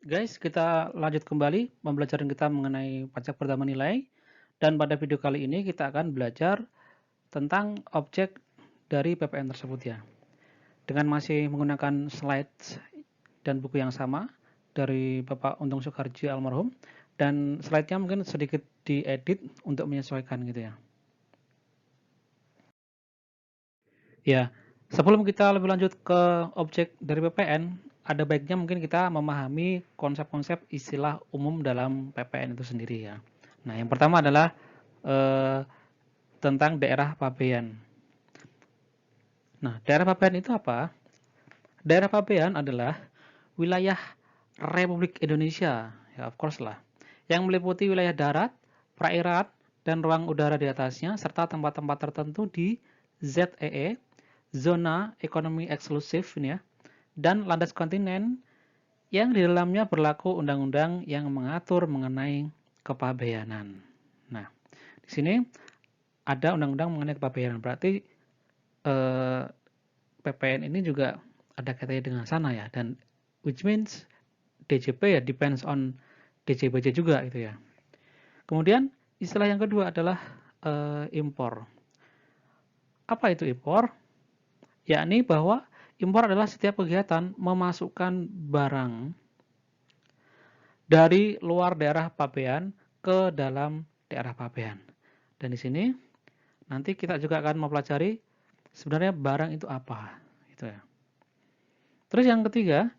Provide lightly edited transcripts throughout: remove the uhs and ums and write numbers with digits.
Guys, kita lanjut kembali pembelajaran kita mengenai pajak pertambahan nilai. Dan pada video kali ini kita akan belajar tentang objek dari PPN tersebut ya. Dengan masih menggunakan slides dan buku yang sama dari Bapak Untung Soekarji almarhum. Dan slide-nya mungkin sedikit diedit untuk menyesuaikan gitu ya. Ya, sebelum kita lebih lanjut ke objek dari PPN, ada baiknya mungkin kita memahami konsep-konsep istilah umum dalam PPN itu sendiri ya. Nah, yang pertama adalah tentang daerah pabean. Nah, daerah pabean itu apa? Daerah pabean adalah wilayah Republik Indonesia, ya of course lah, yang meliputi wilayah darat, perairan, dan ruang udara di atasnya, serta tempat-tempat tertentu di ZEE, zona ekonomi eksklusif ini ya, dan landas kontinen yang di dalamnya berlaku undang-undang yang mengatur mengenai kepabeanan. Nah, di sini ada undang-undang mengenai kepabeanan, berarti PPN ini juga ada kaitannya dengan sana ya, dan which means DJP ya depends on DJBJ juga gitu ya. Kemudian istilah yang kedua adalah impor. Apa itu impor? Yakni bahwa impor adalah setiap kegiatan memasukkan barang dari luar daerah pabean ke dalam daerah pabean. Dan di sini nanti kita juga akan mempelajari sebenarnya barang itu apa, gitu ya. Terus yang ketiga,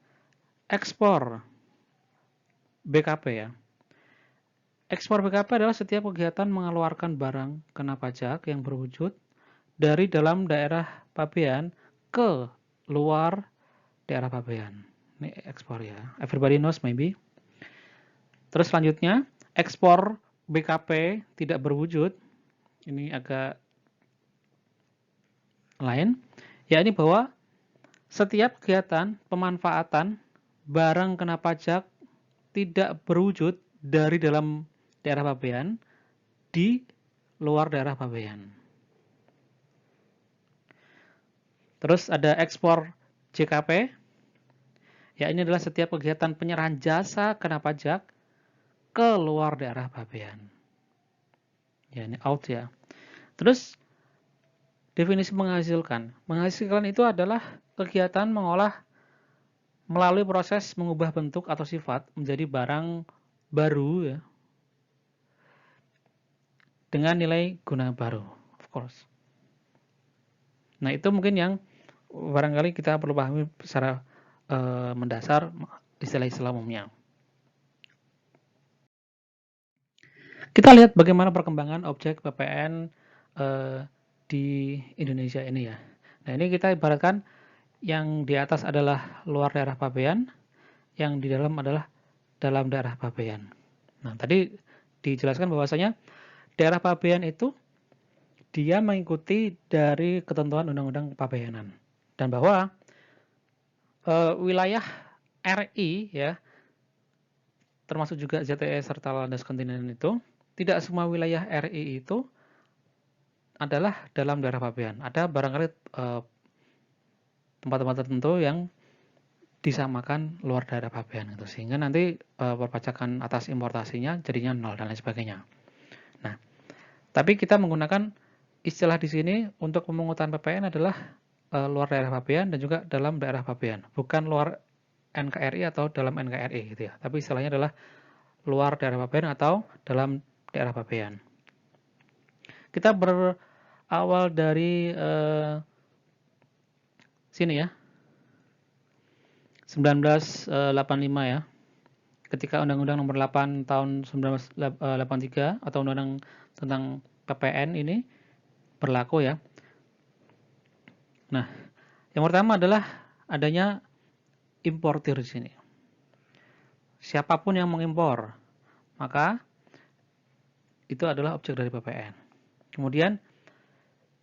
ekspor BKP ya. Ekspor BKP adalah setiap kegiatan mengeluarkan barang kena pajak yang berwujud dari dalam daerah pabean ke luar daerah pabean. Ini ekspor ya. Everybody knows maybe. Terus selanjutnya, ekspor BKP tidak berwujud. Ini agak lain. Yakni bahwa setiap kegiatan pemanfaatan barang kena pajak tidak berwujud dari dalam daerah pabean di luar daerah pabean. Terus ada ekspor JKP. Ya, ini adalah setiap kegiatan penyerahan jasa kena pajak ke luar daerah pabean. Ya, ini out ya. Terus definisi menghasilkan. Menghasilkan itu adalah kegiatan mengolah melalui proses mengubah bentuk atau sifat menjadi barang baru ya, dengan nilai guna baru, of course. Nah, itu mungkin yang barangkali kita perlu pahami secara mendasar istilah-istilah umumnya. Kita lihat bagaimana perkembangan objek PPN di Indonesia ini ya. Nah, ini kita ibaratkan yang di atas adalah luar daerah pabean, yang di dalam adalah dalam daerah pabean. Nah, tadi dijelaskan bahwasanya daerah pabean itu dia mengikuti dari ketentuan Undang-Undang Pabeanan, dan bahwa wilayah RI ya, termasuk juga ZTE serta landas kontinen itu, tidak semua wilayah RI itu adalah dalam daerah pabean. Ada barangkali tempat-tempat tertentu yang disamakan luar daerah pabean itu, sehingga nanti perpajakan atas importasinya jadinya nol dan lain sebagainya. Nah, tapi kita menggunakan istilah di sini untuk pemungutan PPN adalah luar daerah pabean dan juga dalam daerah pabean, bukan luar NKRI atau dalam NKRI gitu ya. Tapi istilahnya adalah luar daerah pabean atau dalam daerah pabean. Kita berawal dari sini ya. 1985 ya. Ketika Undang-Undang Nomor 8 tahun 1983 atau Undang-Undang tentang PPN ini berlaku ya. Nah, yang pertama adalah adanya importir di sini. Siapapun yang mengimpor, maka itu adalah objek dari PPN. Kemudian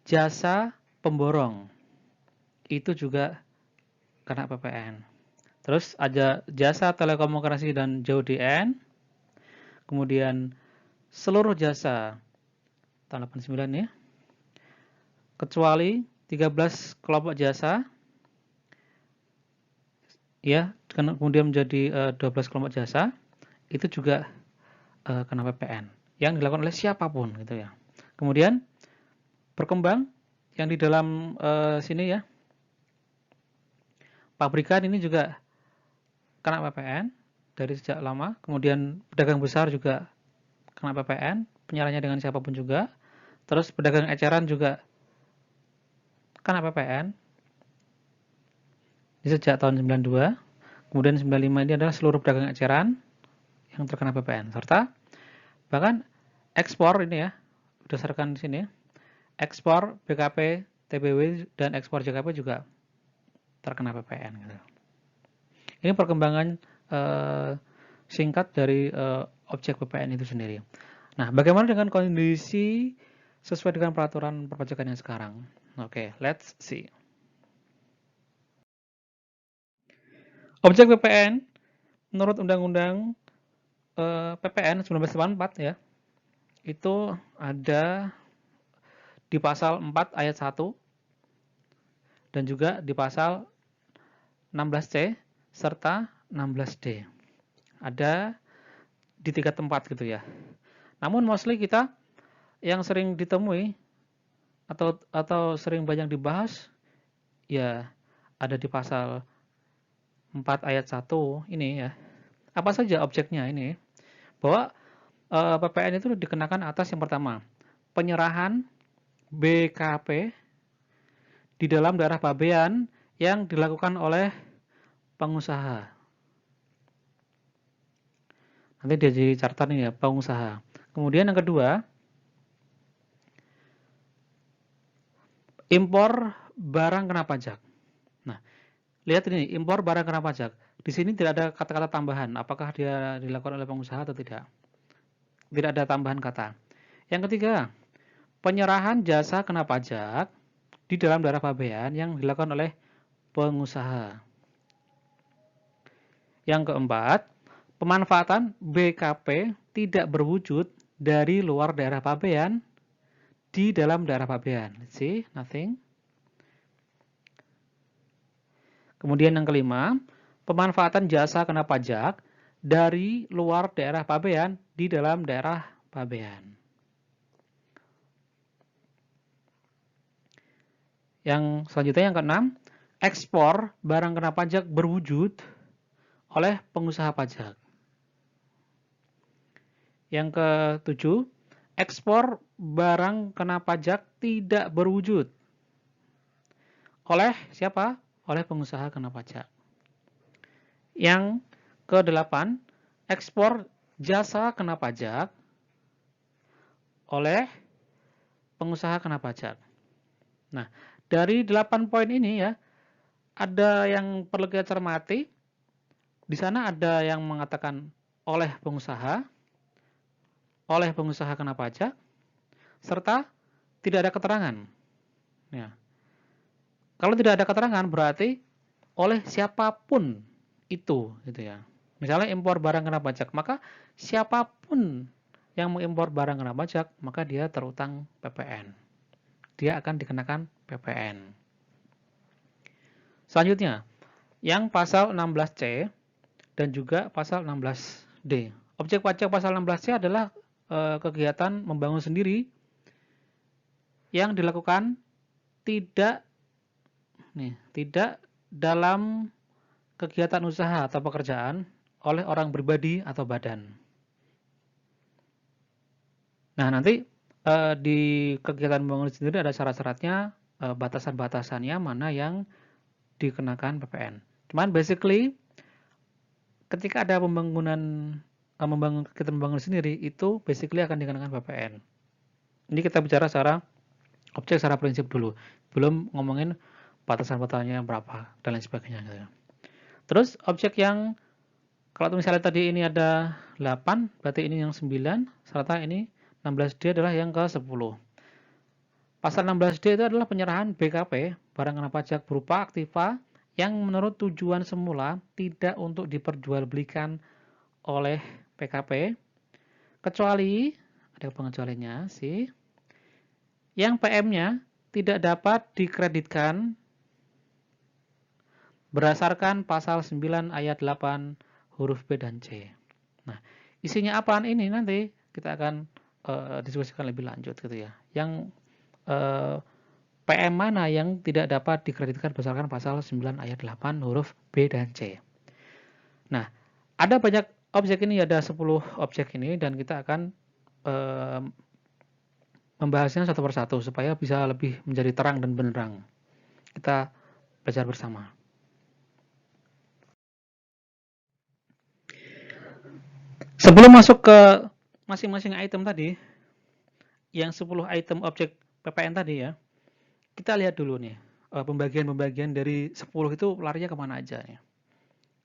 jasa pemborong itu juga kena PPN. Terus ada jasa telekomunikasi dan JODN. Kemudian seluruh jasa tahun 89 ya. Kecuali 13 kelompok jasa ya, kemudian menjadi 12 kelompok jasa, itu juga kena PPN yang dilakukan oleh siapapun gitu ya. Kemudian berkembang yang di dalam sini ya, pabrikan ini juga kena PPN dari sejak lama. Kemudian pedagang besar juga kena PPN, penyalahnya dengan siapapun juga. Terus pedagang eceran juga kena PPN di sejak tahun 92. Kemudian 95 ini adalah seluruh pedagang eceran yang terkena PPN. Serta bahkan ekspor ini ya, berdasarkan di sini, ekspor BKP, TBW, dan ekspor JKP juga terkena PPN. Gitu. Ini perkembangan singkat dari objek PPN itu sendiri. Nah, bagaimana dengan kondisi sesuai dengan peraturan perpajakan yang sekarang? Oke, let's see. Objek PPN menurut Undang-Undang PPN 1984 ya, itu ada di pasal 4 ayat 1 dan juga di pasal 16C serta 16D. Ada di 3 tempat gitu ya. Namun mostly kita yang sering ditemui atau sering banyak dibahas ya ada di pasal 4 ayat 1 ini ya. Apa saja objeknya ini? Bahwa PPN itu dikenakan atas yang pertama, penyerahan BKP di dalam daerah pabean yang dilakukan oleh pengusaha. Nanti dia jadi catatan ini ya, pengusaha. Kemudian yang kedua, impor barang kena pajak. Nah, lihat ini, impor barang kena pajak. Di sini tidak ada kata-kata tambahan, apakah dia dilakukan oleh pengusaha atau tidak. Tidak ada tambahan kata. Yang ketiga, penyerahan jasa kena pajak di dalam daerah pabean yang dilakukan oleh pengusaha. Yang keempat, pemanfaatan BKP tidak berwujud dari luar daerah pabean di dalam daerah pabean. See, nothing. Kemudian yang kelima, pemanfaatan jasa kena pajak dari luar daerah pabean di dalam daerah pabean. Yang selanjutnya yang keenam, ekspor barang kena pajak berwujud oleh pengusaha pajak. Yang ketujuh, ekspor barang kena pajak tidak berwujud oleh siapa? Oleh pengusaha kena pajak. Yang kedelapan, ekspor jasa kena pajak oleh pengusaha kena pajak. Nah, dari 8 poin ini ya, ada yang perlu kita cermati. Di sana ada yang mengatakan oleh pengusaha kena pajak, serta tidak ada keterangan. Ya. Kalau tidak ada keterangan berarti oleh siapapun itu, gitu ya. Misalnya impor barang kena pajak, maka siapapun yang mengimpor barang kena pajak, maka dia terutang PPN. Dia akan dikenakan PPN. Selanjutnya, yang pasal 16C dan juga pasal 16D. Objek pajak pasal 16C adalah kegiatan membangun sendiri yang dilakukan tidak dalam kegiatan usaha atau pekerjaan oleh orang pribadi atau badan. Nah, nanti di kegiatan membangun sendiri ada syarat-syaratnya, batasan-batasannya mana yang dikenakan PPN. Cuman basically ketika ada kita membangun sendiri itu basically akan dikenakan PPN. Ini kita bicara secara objek secara prinsip dulu, belum ngomongin batasan-batasannya berapa dan lain sebagainya. Terus objek yang kalau misalnya tadi ini ada 8, berarti ini yang 9, serta ini 16D adalah yang ke-10. Pasal 16D itu adalah penyerahan BKP, barang kena pajak berupa aktiva yang menurut tujuan semula tidak untuk diperjualbelikan oleh PKP, kecuali, ada pengecualiannya sih, yang PM-nya tidak dapat dikreditkan berdasarkan pasal 9 ayat 8 huruf B dan C. Nah, isinya apaan ini nanti kita akan diskusikan lebih lanjut gitu ya. Yang PM mana yang tidak dapat dikreditkan berdasarkan pasal 9 ayat 8 huruf B dan C. Nah, ada banyak objek ini, ada 10 objek ini, dan kita akan membahasnya satu persatu supaya bisa lebih menjadi terang dan benderang. Kita belajar bersama. Sebelum masuk ke masing-masing item tadi, yang 10 item objek PPN tadi ya, kita lihat dulu nih, pembagian-pembagian dari 10 itu larinya kemana aja ya.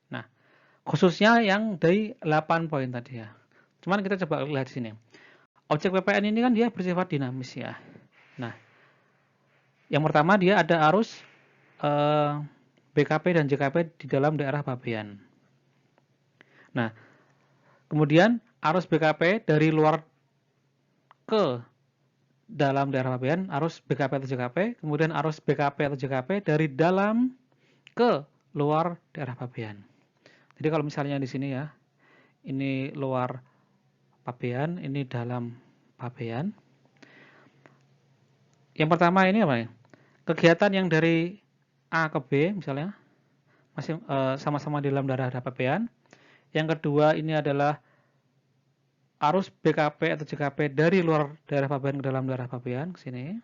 Nah, khususnya yang dari 8 poin tadi ya. Cuman kita coba lihat di sini. Objek PPN ini kan dia bersifat dinamis ya. Nah, yang pertama dia ada arus BKP dan JKP di dalam daerah pabean. Nah, kemudian arus BKP dari luar ke dalam daerah pabean, arus BKP atau JKP, kemudian arus BKP atau JKP dari dalam ke luar daerah pabean. Jadi kalau misalnya di sini ya, ini luar pabean, ini dalam pabean. Yang pertama ini apa ya? Kegiatan yang dari A ke B misalnya, masih sama-sama di dalam daerah pabean. Yang kedua ini adalah arus BKP atau JKP dari luar daerah pabean ke dalam daerah pabean ke sini.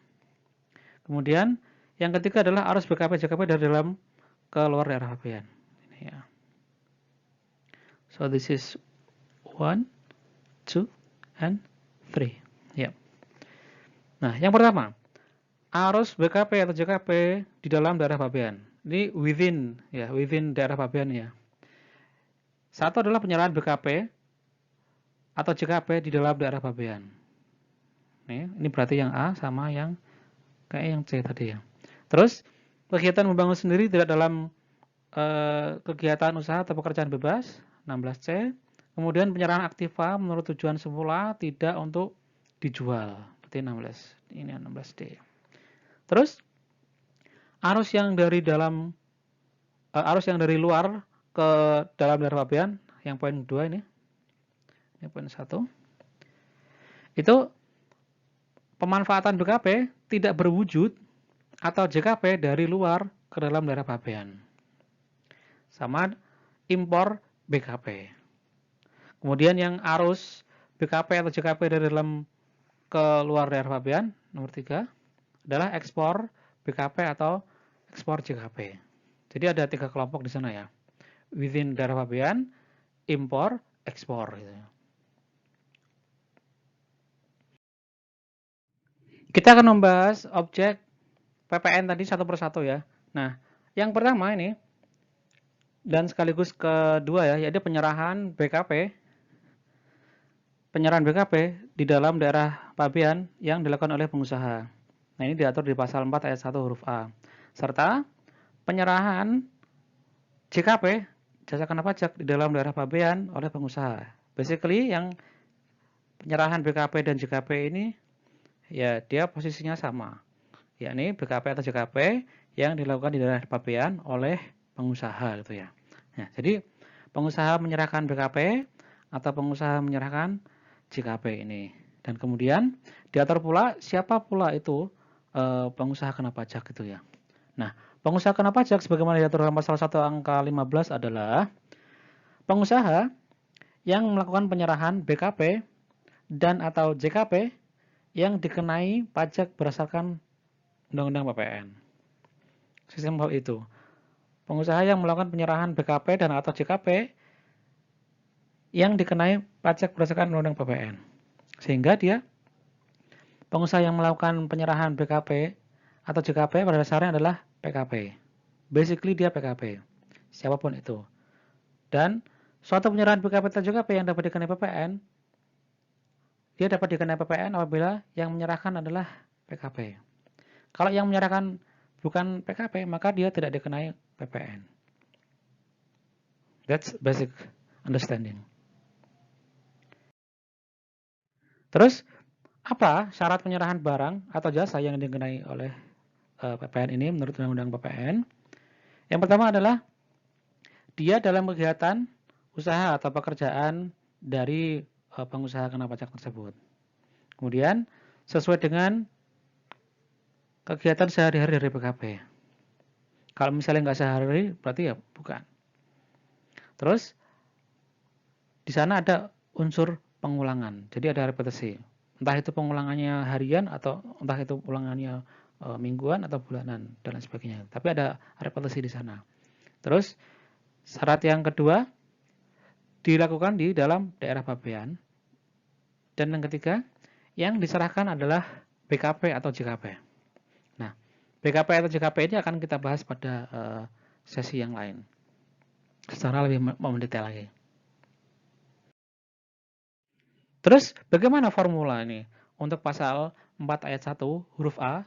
Kemudian yang ketiga adalah arus BKP JKP dari dalam ke luar daerah pabean. Ini ya. So this is 1, 2, and 3. Ya. Nah, yang pertama, arus BKP atau JKP di dalam daerah pabean. Ini within ya, within daerah pabean ya. Satu adalah penyerahan BKP atau JKP di dalam daerah pabean. Ini berarti yang A sama yang kayak yang C tadi ya. Terus kegiatan membangun sendiri tidak dalam kegiatan usaha atau pekerjaan bebas 16C. Kemudian penyerahan aktiva menurut tujuan semula tidak untuk dijual. Berarti 16. Ini 16D. Terus arus yang dari dalam arus yang dari luar ke dalam daerah pabean yang poin 2 ini. Ini poin 1. Itu pemanfaatan BKP tidak berwujud atau JKP dari luar ke dalam daerah pabean. Sama impor BKP. Kemudian yang arus BKP atau JKP dari dalam ke luar daerah pabean, nomor 3, adalah ekspor BKP atau ekspor JKP. Jadi ada 3 kelompok di sana ya. Within daerah pabean, impor, ekspor gitu. Kita akan membahas objek PPN tadi satu persatu ya. Nah, yang pertama ini dan sekaligus kedua ya, yaitu penyerahan BKP. Penyerahan BKP di dalam daerah pabean yang dilakukan oleh pengusaha. Nah, ini diatur di pasal 4 ayat 1 huruf A. Serta penyerahan JKP, jasa kena pajak di dalam daerah pabean oleh pengusaha. Basically yang penyerahan BKP dan JKP ini ya dia posisinya sama, yakni BKP atau JKP yang dilakukan di daerah pabean oleh pengusaha gitu ya. Nah, jadi pengusaha menyerahkan BKP atau pengusaha menyerahkan JKP ini, dan kemudian diatur pula siapa pula itu pengusaha kena pajak gitu ya. Nah, pengusaha kena pajak sebagaimana diatur dalam pasal 1 angka 15 adalah pengusaha yang melakukan penyerahan BKP dan atau JKP yang dikenai pajak berdasarkan Undang-Undang PPN. Sesimpel itu. Pengusaha yang melakukan penyerahan BKP dan atau JKP yang dikenai pajak berdasarkan Undang-Undang PPN. Sehingga dia pengusaha yang melakukan penyerahan BKP atau JKP pada dasarnya adalah PKP. Basically dia PKP. Siapapun itu. Dan suatu penyerahan BKP atau JKP yang dapat dikenai PPN, dia dapat dikenai PPN apabila yang menyerahkan adalah PKP. Kalau yang menyerahkan bukan PKP, maka dia tidak dikenai PPN. That's basic understanding. Terus, apa syarat penyerahan barang atau jasa yang dikenai oleh PPN ini menurut Undang-Undang PPN? Yang pertama adalah dia dalam kegiatan usaha atau pekerjaan dari pengusaha kena pajak tersebut. Kemudian sesuai dengan kegiatan sehari-hari dari PKP. Kalau misalnya nggak sehari-hari, berarti ya bukan. Terus di sana ada unsur pengulangan, jadi ada repetisi. Entah itu pengulangannya harian atau entah itu ulangannya mingguan atau bulanan dan lain sebagainya. Tapi ada repetisi di sana. Terus syarat yang kedua dilakukan di dalam daerah pabean. Dan yang ketiga, yang diserahkan adalah BKP atau JKP. Nah, BKP atau JKP ini akan kita bahas pada sesi yang lain secara lebih mendetail lagi. Terus bagaimana formula ini? Untuk pasal 4 ayat 1 huruf A,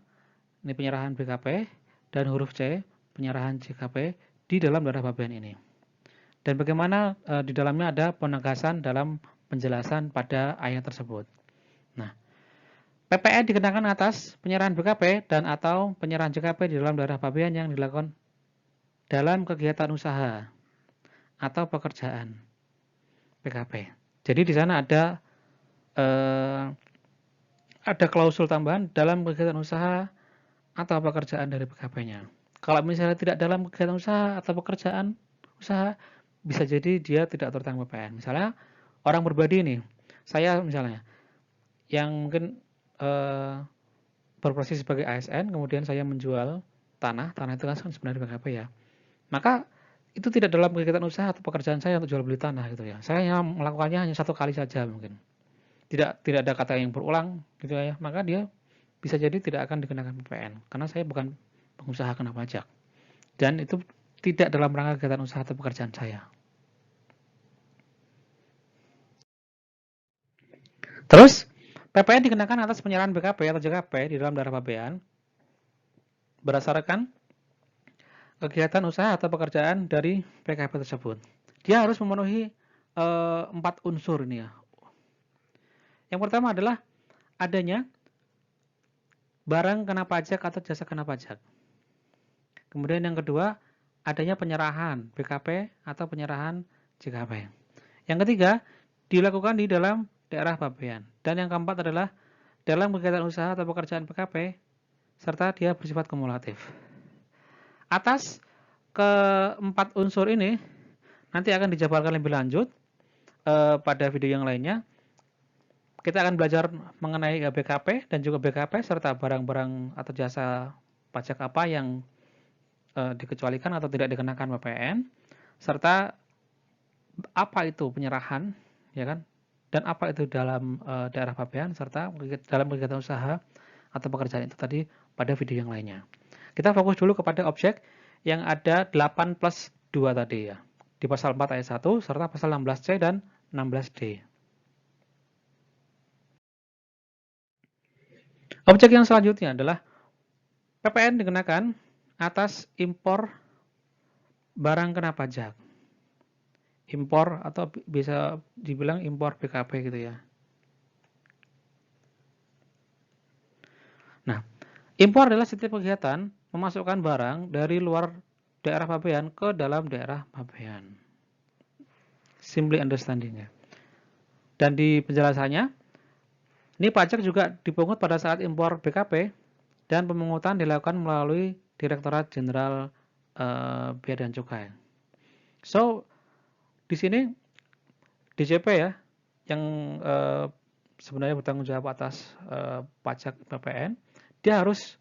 ini penyerahan BKP, dan huruf C, penyerahan JKP di dalam daerah pabean ini. Dan bagaimana di dalamnya ada penegasan dalam penjelasan pada ayat tersebut. Nah, PPN dikenakan atas penyerahan BKP dan atau penyerahan JKP di dalam daerah pabean yang dilakukan dalam kegiatan usaha atau pekerjaan PKP. Jadi di sana ada klausul tambahan dalam kegiatan usaha atau pekerjaan dari PKP-nya. Kalau misalnya tidak dalam kegiatan usaha atau pekerjaan usaha, bisa jadi dia tidak tertanggung PPN. Misalnya orang pribadi nih, saya misalnya yang mungkin berprofesi sebagai ASN, kemudian saya menjual tanah itu kan sebenarnya PKP ya. Maka itu tidak dalam kegiatan usaha atau pekerjaan saya untuk jual beli tanah gitu ya. Saya hanya melakukannya hanya 1 kali saja mungkin. Tidak ada kata yang berulang gitu ya. Maka dia bisa jadi tidak akan dikenakan PPN karena saya bukan pengusaha kena pajak. Dan itu tidak dalam rangka kegiatan usaha atau pekerjaan saya. Terus PPN dikenakan atas penyerahan BKP atau JKP di dalam daerah pabean berdasarkan kegiatan usaha atau pekerjaan dari PKP tersebut. Dia harus memenuhi 4 unsur ini ya. Yang pertama adalah adanya barang kena pajak atau jasa kena pajak. Kemudian yang kedua, adanya penyerahan BKP atau penyerahan JKP. Yang ketiga, dilakukan di dalam daerah pabean. Dan yang keempat adalah dalam kegiatan usaha atau pekerjaan PKP serta dia bersifat kumulatif. Atas keempat unsur ini nanti akan dijabarkan lebih lanjut pada video yang lainnya. Kita akan belajar mengenai BKP dan juga BKP serta barang-barang atau jasa pajak apa yang dikecualikan atau tidak dikenakan PPN, serta apa itu penyerahan, ya kan? Dan apa itu dalam daerah pabean serta dalam kegiatan usaha atau pekerjaan itu tadi pada video yang lainnya. Kita fokus dulu kepada objek yang ada 8+2 tadi ya. Di pasal 4 ayat 1 serta pasal 16C dan 16D. Objek yang selanjutnya adalah PPN dikenakan atas impor barang kena pajak. Impor atau bisa dibilang impor BKP gitu ya. Nah, impor adalah setiap kegiatan memasukkan barang dari luar daerah pabean ke dalam daerah pabean. Simply understanding-nya. Dan di penjelasannya, ini pajak juga dipungut pada saat impor BKP dan pemungutan dilakukan melalui Direktorat Jenderal Bea dan Cukai. So, di sini DJP ya, yang sebenarnya bertanggung jawab atas pajak PPN, dia harus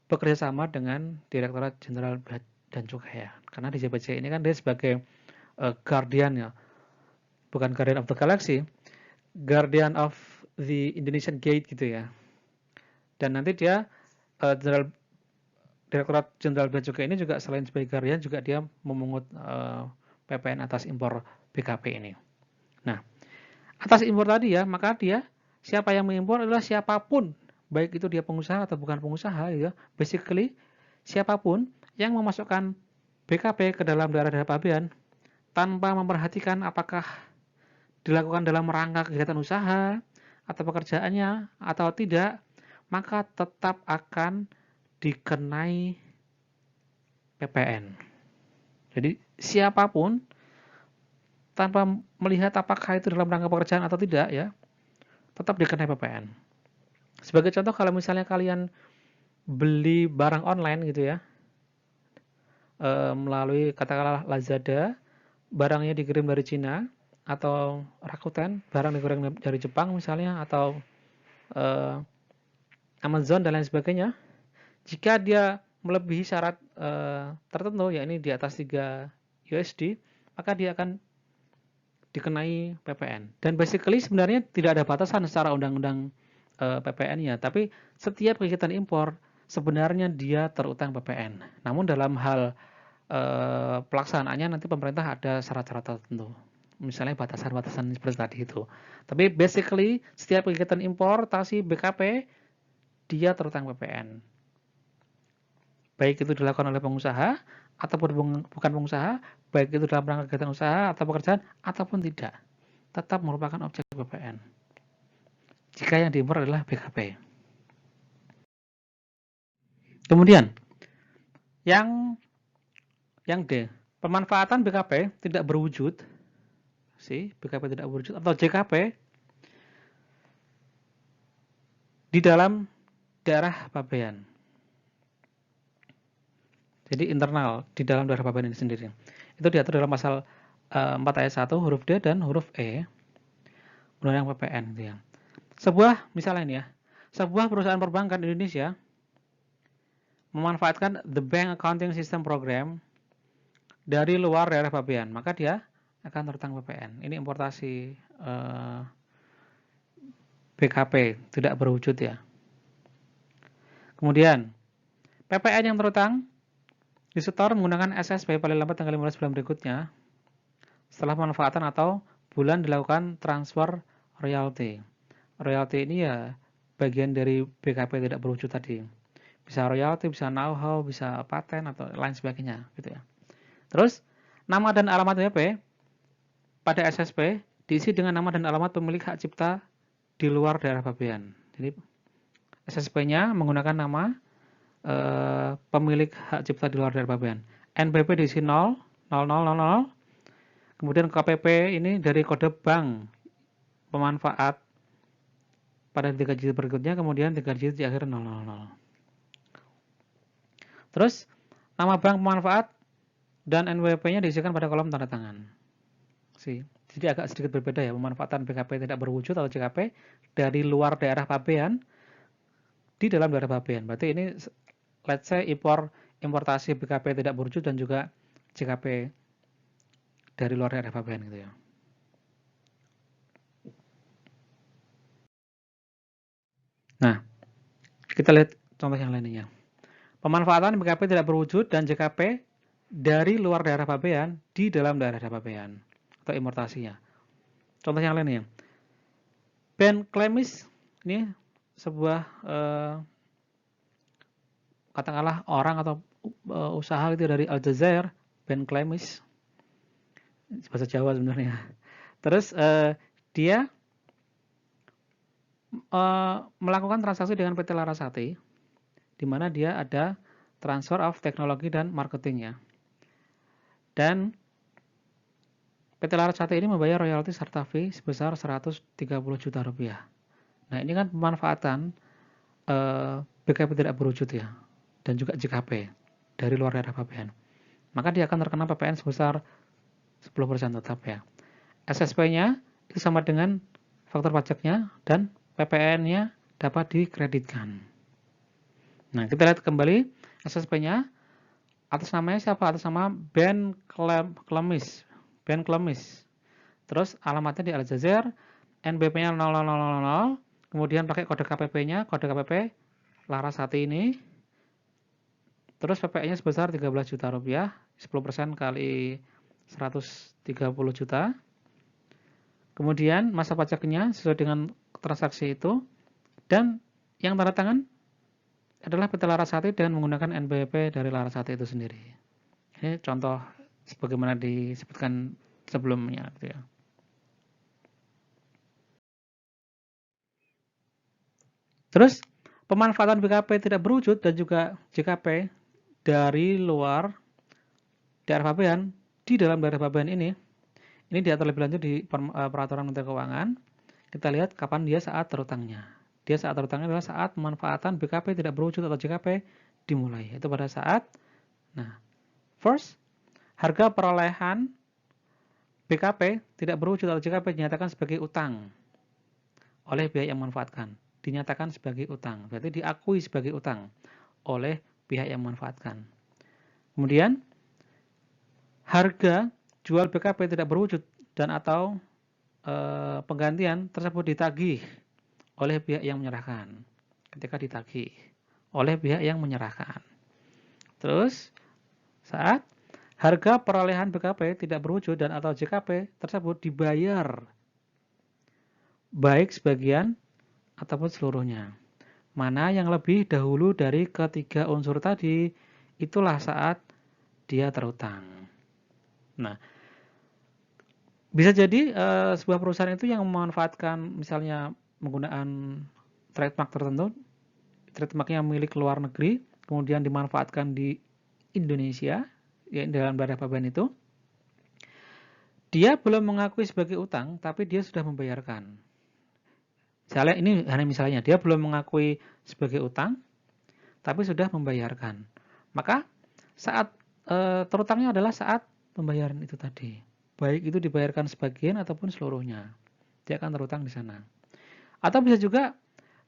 bekerja sama dengan Direktorat Jenderal Bea dan Cukai ya. Karena DJPJ ini kan dia sebagai guardian ya, bukan guardian of the galaxy, guardian of the Indonesian Gate gitu ya. Dan nanti dia Direktorat Jenderal Bea Cukai ini juga selain sebagai guardian juga dia memungut PPN atas impor BKP ini. Nah, atas impor tadi ya, maka dia siapa yang mengimpor adalah siapapun, baik itu dia pengusaha atau bukan pengusaha ya. Basically siapapun yang memasukkan BKP ke dalam daerah-daerah pabean tanpa memperhatikan apakah dilakukan dalam rangka kegiatan usaha atau pekerjaannya atau tidak, maka tetap akan dikenai PPN. Jadi siapapun tanpa melihat apakah itu dalam rangka pekerjaan atau tidak ya, tetap dikenai PPN. Sebagai contoh, kalau misalnya kalian beli barang online gitu ya, melalui katakanlah Lazada, barangnya dikirim dari Cina, atau Rakuten, barang dikirim dari Jepang misalnya, atau Amazon dan lain sebagainya, jika dia melebihi syarat tertentu, yakni di atas 3 USD, maka dia akan dikenai PPN. Dan basically sebenarnya tidak ada batasan secara undang-undang PPN-nya, tapi setiap kegiatan impor sebenarnya dia terutang PPN. Namun dalam hal pelaksanaannya nanti pemerintah ada syarat-syarat tertentu. Misalnya batasan-batasan seperti tadi itu. Tapi basically setiap kegiatan importasi BKP dia terutang PPN. Baik itu dilakukan oleh pengusaha ataupun bukan pengusaha, baik itu dalam rangka kegiatan usaha atau pekerjaan ataupun tidak, tetap merupakan objek PPN. Jika yang diimpor adalah BKP. Kemudian yang D, pemanfaatan BKP tidak berwujud, BKP tidak berwujud atau JKP di dalam daerah pabean. Jadi internal di dalam daerah pabean ini sendiri. Itu diatur dalam pasal 4 ayat 1 huruf D dan huruf E Undang-Undang PPN gitu ya. Misalnya ini ya, sebuah perusahaan perbankan di Indonesia memanfaatkan the Bank Accounting System Program dari luar daerah pabean, maka dia akan terutang PPN. Ini importasi BKP tidak berwujud ya. Kemudian PPN yang terutang disetor menggunakan SSP paling lambat tanggal 15 bulan berikutnya setelah pemanfaatan atau bulan dilakukan transfer royalti. Royalti ini ya bagian dari BKP tidak berwujud tadi. Bisa royalti, bisa know-how, bisa paten atau lain sebagainya gitu ya. Terus nama dan alamat BP pada SSP diisi dengan nama dan alamat pemilik hak cipta di luar daerah pabean. Jadi SSP-nya menggunakan nama pemilik hak cipta di luar daerah pabean. NPP diisi 0, 0000. Kemudian KPP ini dari kode bank pemanfaat pada 3 digit berikutnya, kemudian 3 digit di akhir 000. Terus nama bank pemanfaat dan NWP-nya diisikan pada kolom tanda tangan. Jadi agak sedikit berbeda ya, pemanfaatan BKP tidak berwujud atau JKP dari luar daerah pabean di dalam daerah pabean. Berarti ini let's say importasi BKP tidak berwujud dan juga JKP dari luar daerah pabean gitu ya. Nah, kita lihat contoh yang lainnya. Pemanfaatan BKP tidak berwujud dan JKP dari luar daerah pabean di dalam daerah pabean atau importasinya. Contoh yang lainnya. Ben Klemis ini sebuah katakanlah orang atau usaha itu dari Aljazair, Ben Klemis, bahasa Jawa sebenarnya. Terus dia melakukan transaksi dengan PT Larasati, di mana dia ada transfer of teknologi dan marketingnya. Dan PT Larasati ini membayar royalti serta fee sebesar 130 juta rupiah. Nah ini kan pemanfaatan BKP tidak berwujud ya, dan juga JKP dari luar daerah pabean. Maka dia akan terkena PPN sebesar 10% tetap ya. SSP-nya itu sama dengan faktor pajaknya dan PPN-nya dapat dikreditkan. Nah, kita lihat kembali SSP-nya. Atas namanya siapa? Atas nama Ben Klemis. Ben Klemis. Terus alamatnya di Aljazair, NBP-nya 0000, kemudian pakai kode KPP-nya, kode KPP Larasati ini. Terus PPN-nya sebesar 13 juta rupiah, 10% kali 130 juta. Kemudian masa pajaknya sesuai dengan transaksi itu, dan yang tanda tangan adalah PT Larasati dengan menggunakan NPWP dari Larasati itu sendiri. Ini contoh sebagaimana disebutkan sebelumnya gitu ya. Terus pemanfaatan BKP tidak berwujud dan juga JKP dari luar daerah pabean di dalam daerah pabean ini Ini diatur lebih lanjut di peraturan Menteri Keuangan. Kita lihat kapan dia saat terutangnya. Dia saat terutangnya adalah saat pemanfaatan BKP tidak berwujud atau JKP dimulai. Itu pada saat, nah, first, harga perolehan BKP tidak berwujud atau JKP dinyatakan sebagai utang oleh pihak yang memanfaatkan. Dinyatakan sebagai utang, berarti diakui sebagai utang oleh pihak yang memanfaatkan. Kemudian, harga jual BKP tidak berwujud dan atau penggantian tersebut ditagih oleh pihak yang menyerahkan. Ketika ditagih oleh pihak yang menyerahkan. Terus, saat harga perolehan BKP tidak berwujud dan atau JKP tersebut dibayar baik sebagian ataupun seluruhnya. Mana yang lebih dahulu dari ketiga unsur tadi, itulah saat dia terutang. Nah, bisa jadi sebuah perusahaan itu yang memanfaatkan misalnya menggunakan trademark tertentu, trademarknya milik luar negeri, kemudian dimanfaatkan di Indonesia, ya dalam daerah pabean itu, dia belum mengakui sebagai utang, tapi dia sudah membayarkan. Misalnya ini hanya misalnya, dia belum mengakui sebagai utang, tapi sudah membayarkan. Maka saat terutangnya adalah saat pembayaran itu tadi. Baik itu dibayarkan sebagian ataupun seluruhnya. Dia akan terutang di sana. Atau bisa juga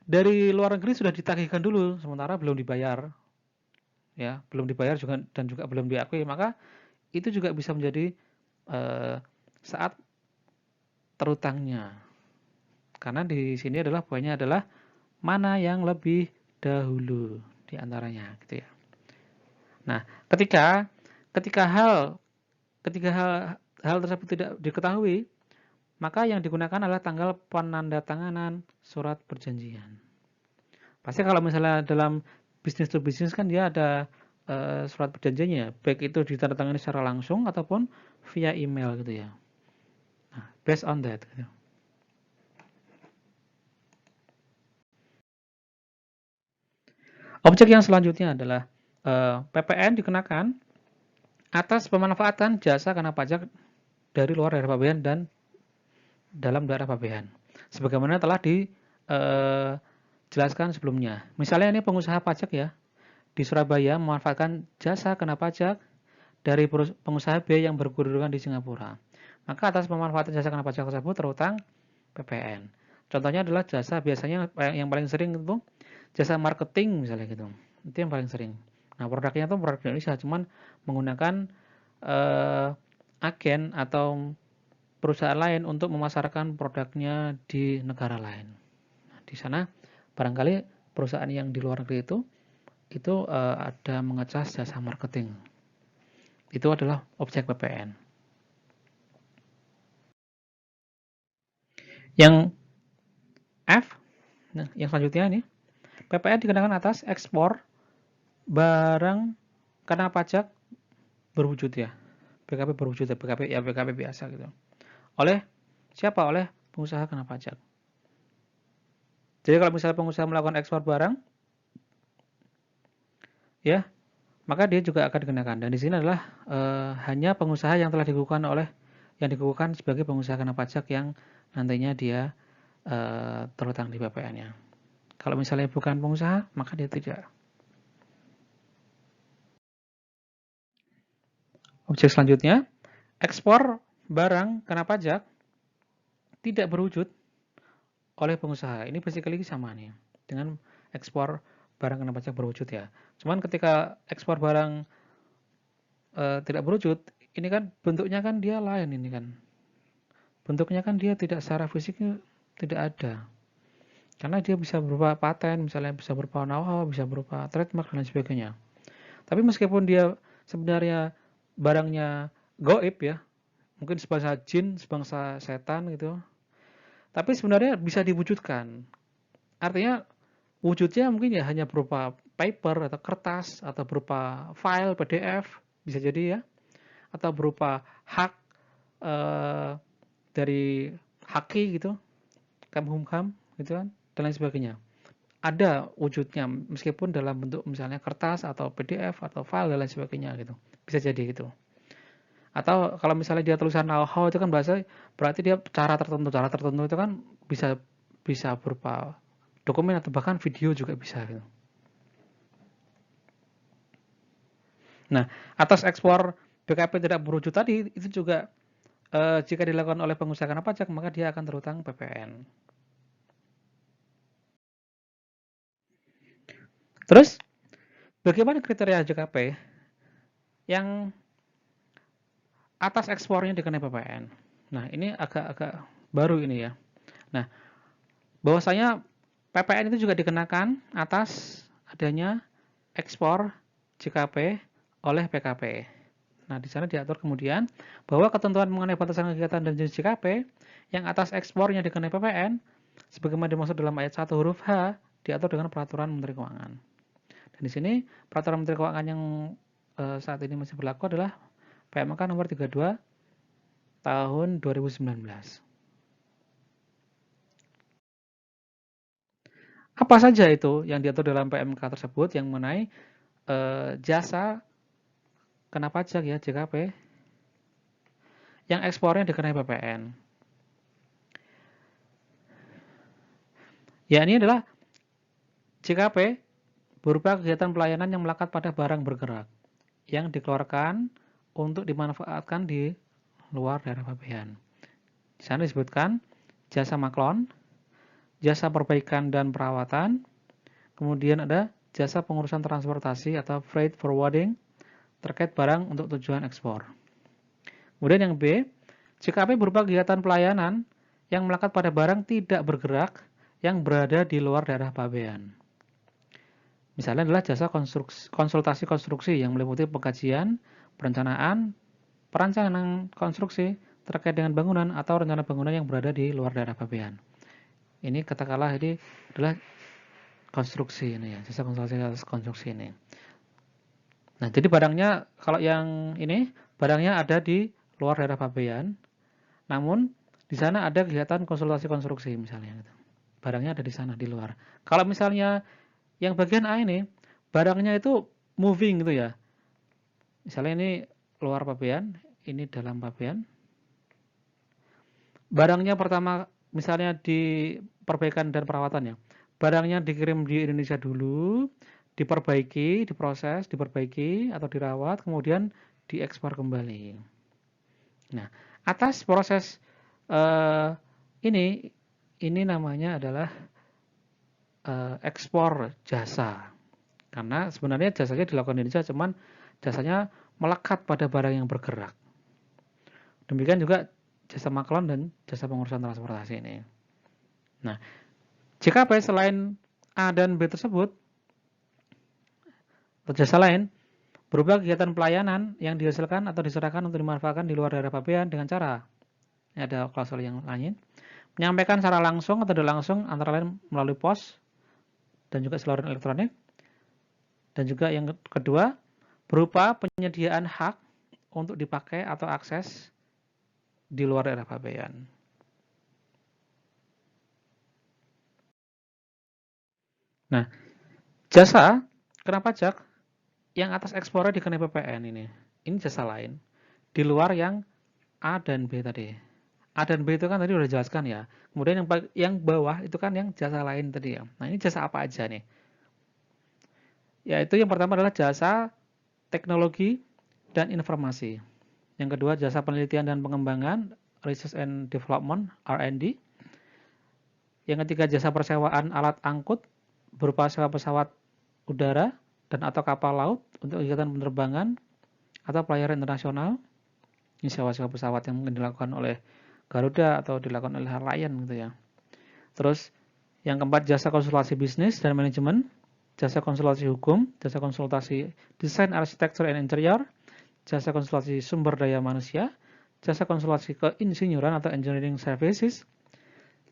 dari luar negeri sudah ditagihkan dulu, sementara belum dibayar. Ya, belum dibayar juga dan juga belum diakui, maka itu juga bisa menjadi saat terutangnya. Karena di sini adalah poinnya adalah mana yang lebih dahulu di antaranya, gitu ya. Nah, ketika hal tersebut tidak diketahui, maka yang digunakan adalah tanggal penandatanganan surat perjanjian. Pasti kalau misalnya dalam bisnis to bisnis kan dia ada surat perjanjiannya, baik itu ditandatangani secara langsung ataupun via email gitu ya. Nah, based on that. Gitu. Objek yang selanjutnya adalah PPN dikenakan atas pemanfaatan jasa kena pajak dari luar daerah pabean dan dalam daerah pabean. Sebagaimana telah dijelaskan sebelumnya. Misalnya ini pengusaha pajak ya, di Surabaya memanfaatkan jasa kena pajak dari pengusaha B yang berkedudukan di Singapura. Maka atas pemanfaatan jasa kena pajak tersebut terutang PPN. Contohnya adalah jasa biasanya yang paling sering itu jasa marketing misalnya gitu. Itu yang paling sering. Nah, produknya itu produk Indonesia, cuman menggunakan agen atau perusahaan lain untuk memasarkan produknya di negara lain. Nah, di sana barangkali perusahaan yang di luar negeri itu ada mengecas jasa marketing. Itu adalah objek PPN. Yang F, nah, yang selanjutnya nih, PPN dikenakan atas ekspor barang kena pajak berwujud ya. BKP berwujud ya, BKP biasa gitu. Oleh siapa? Oleh pengusaha kena pajak. Jadi kalau misalnya pengusaha melakukan ekspor barang, ya, maka dia juga akan dikenakan. Dan di sini adalah hanya pengusaha yang telah dikukuhkan sebagai pengusaha kena pajak yang nantinya dia terutang di PPN-nya. Kalau misalnya bukan pengusaha, maka dia tidak. Objek selanjutnya, ekspor barang kena pajak tidak berwujud oleh pengusaha. Ini basically sama nih dengan ekspor barang kena pajak berwujud ya. Cuman ketika ekspor barang tidak berwujud, ini kan bentuknya kan dia lain ini kan. Bentuknya kan dia tidak secara fisiknya tidak ada. Karena dia bisa berupa paten, misalnya bisa berupa know-how, bisa berupa trademark dan lain sebagainya. Tapi meskipun dia sebenarnya barangnya goib ya, mungkin sebangsa jin, sebangsa setan gitu, tapi sebenarnya bisa diwujudkan. Artinya wujudnya mungkin ya hanya berupa paper atau kertas atau berupa file PDF bisa jadi ya, atau berupa hak dari haki gitu, Kemhumham gitu kan, dan lain sebagainya. Ada wujudnya meskipun dalam bentuk misalnya kertas atau PDF atau file dan lain sebagainya gitu. Bisa jadi gitu. Atau kalau misalnya dia tulisan know-how itu kan berarti dia cara tertentu itu kan bisa bisa berupa dokumen atau bahkan video juga bisa gitu. Nah, atas ekspor BKP tidak berwujud tadi itu juga jika dilakukan oleh pengusaha kena pajak maka dia akan terhutang PPN. Terus bagaimana kriteria JKP yang atas ekspornya dikenai PPN? Nah, ini agak-agak baru ini ya. Nah, bahwasanya PPN itu juga dikenakan atas adanya ekspor JKP oleh PKP. Nah, di sana diatur kemudian bahwa ketentuan mengenai batasan kegiatan dan jenis JKP yang atas ekspornya dikenai PPN sebagaimana dimaksud dalam ayat 1 huruf H diatur dengan peraturan Menteri Keuangan. Dan di sini peraturan Menteri Keuangan yang saat ini masih berlaku adalah PMK nomor 32 tahun 2019. Apa saja itu yang diatur dalam PMK tersebut yang mengenai jasa kena pajak ya JKP yang ekspornya dikenai PPN. Ya, ini adalah JKP berupa kegiatan pelayanan yang melekat pada barang bergerak yang dikeluarkan untuk dimanfaatkan di luar daerah pabean. Di sana disebutkan jasa maklon, jasa perbaikan dan perawatan, kemudian ada jasa pengurusan transportasi atau freight forwarding terkait barang untuk tujuan ekspor. Kemudian yang B, JKP berupa kegiatan pelayanan yang melekat pada barang tidak bergerak yang berada di luar daerah pabean. Misalnya adalah jasa konsultasi konstruksi yang meliputi pengkajian, perencanaan konstruksi terkait dengan bangunan atau rencana bangunan yang berada di luar daerah pabean. Ini katakanlah ini adalah konstruksi ini ya, jasa konstruksi ini. Nah, jadi barangnya kalau yang ini barangnya ada di luar daerah pabean, namun di sana ada kegiatan konsultasi konstruksi misalnya. Barangnya ada di sana di luar. Kalau misalnya yang bagian A ini barangnya itu moving gitu ya. Misalnya ini luar pabean, ini dalam pabean. Barangnya pertama misalnya di perbaikan dan perawatannya. Barangnya dikirim di Indonesia dulu, diperbaiki, diproses, diperbaiki atau dirawat, kemudian diekspor kembali. Nah, atas proses ini namanya adalah ekspor jasa. Karena sebenarnya jasanya dilakukan di Indonesia, cuman jasanya melekat pada barang yang bergerak. Demikian juga jasa maklon dan jasa pengurusan transportasi ini. Nah, JKP selain A dan B tersebut, atau jasa lain, berupa kegiatan pelayanan yang dihasilkan atau diserahkan untuk dimanfaatkan di luar daerah pabean dengan cara, ini ada klausul yang lain, menyampaikan secara langsung atau tidak langsung antara lain melalui pos dan juga saluran elektronik. Dan juga yang kedua, berupa penyediaan hak untuk dipakai atau akses di luar daerah pabean. Nah, jasa kena pajak yang atas ekspornya dikenai PPN ini. Ini jasa lain di luar yang A dan B tadi. A dan B itu kan tadi udah jelaskan ya. Kemudian yang bawah itu kan yang jasa lain tadi ya. Nah, ini jasa apa aja nih? Yaitu yang pertama adalah jasa teknologi dan informasi. Yang kedua jasa penelitian dan pengembangan, research and development, R&D. Yang ketiga jasa persewaan alat angkut berupa sewa pesawat udara dan atau kapal laut untuk kegiatan penerbangan atau pelayaran internasional. Ini sewa-sewa pesawat yang mungkin dilakukan oleh Garuda atau dilakukan oleh Lion gitu ya. Terus yang keempat jasa konsultasi bisnis dan manajemen, jasa konsultasi hukum, jasa konsultasi desain arsitektur and interior, jasa konsultasi sumber daya manusia, jasa konsultasi keinsinyuran atau engineering services,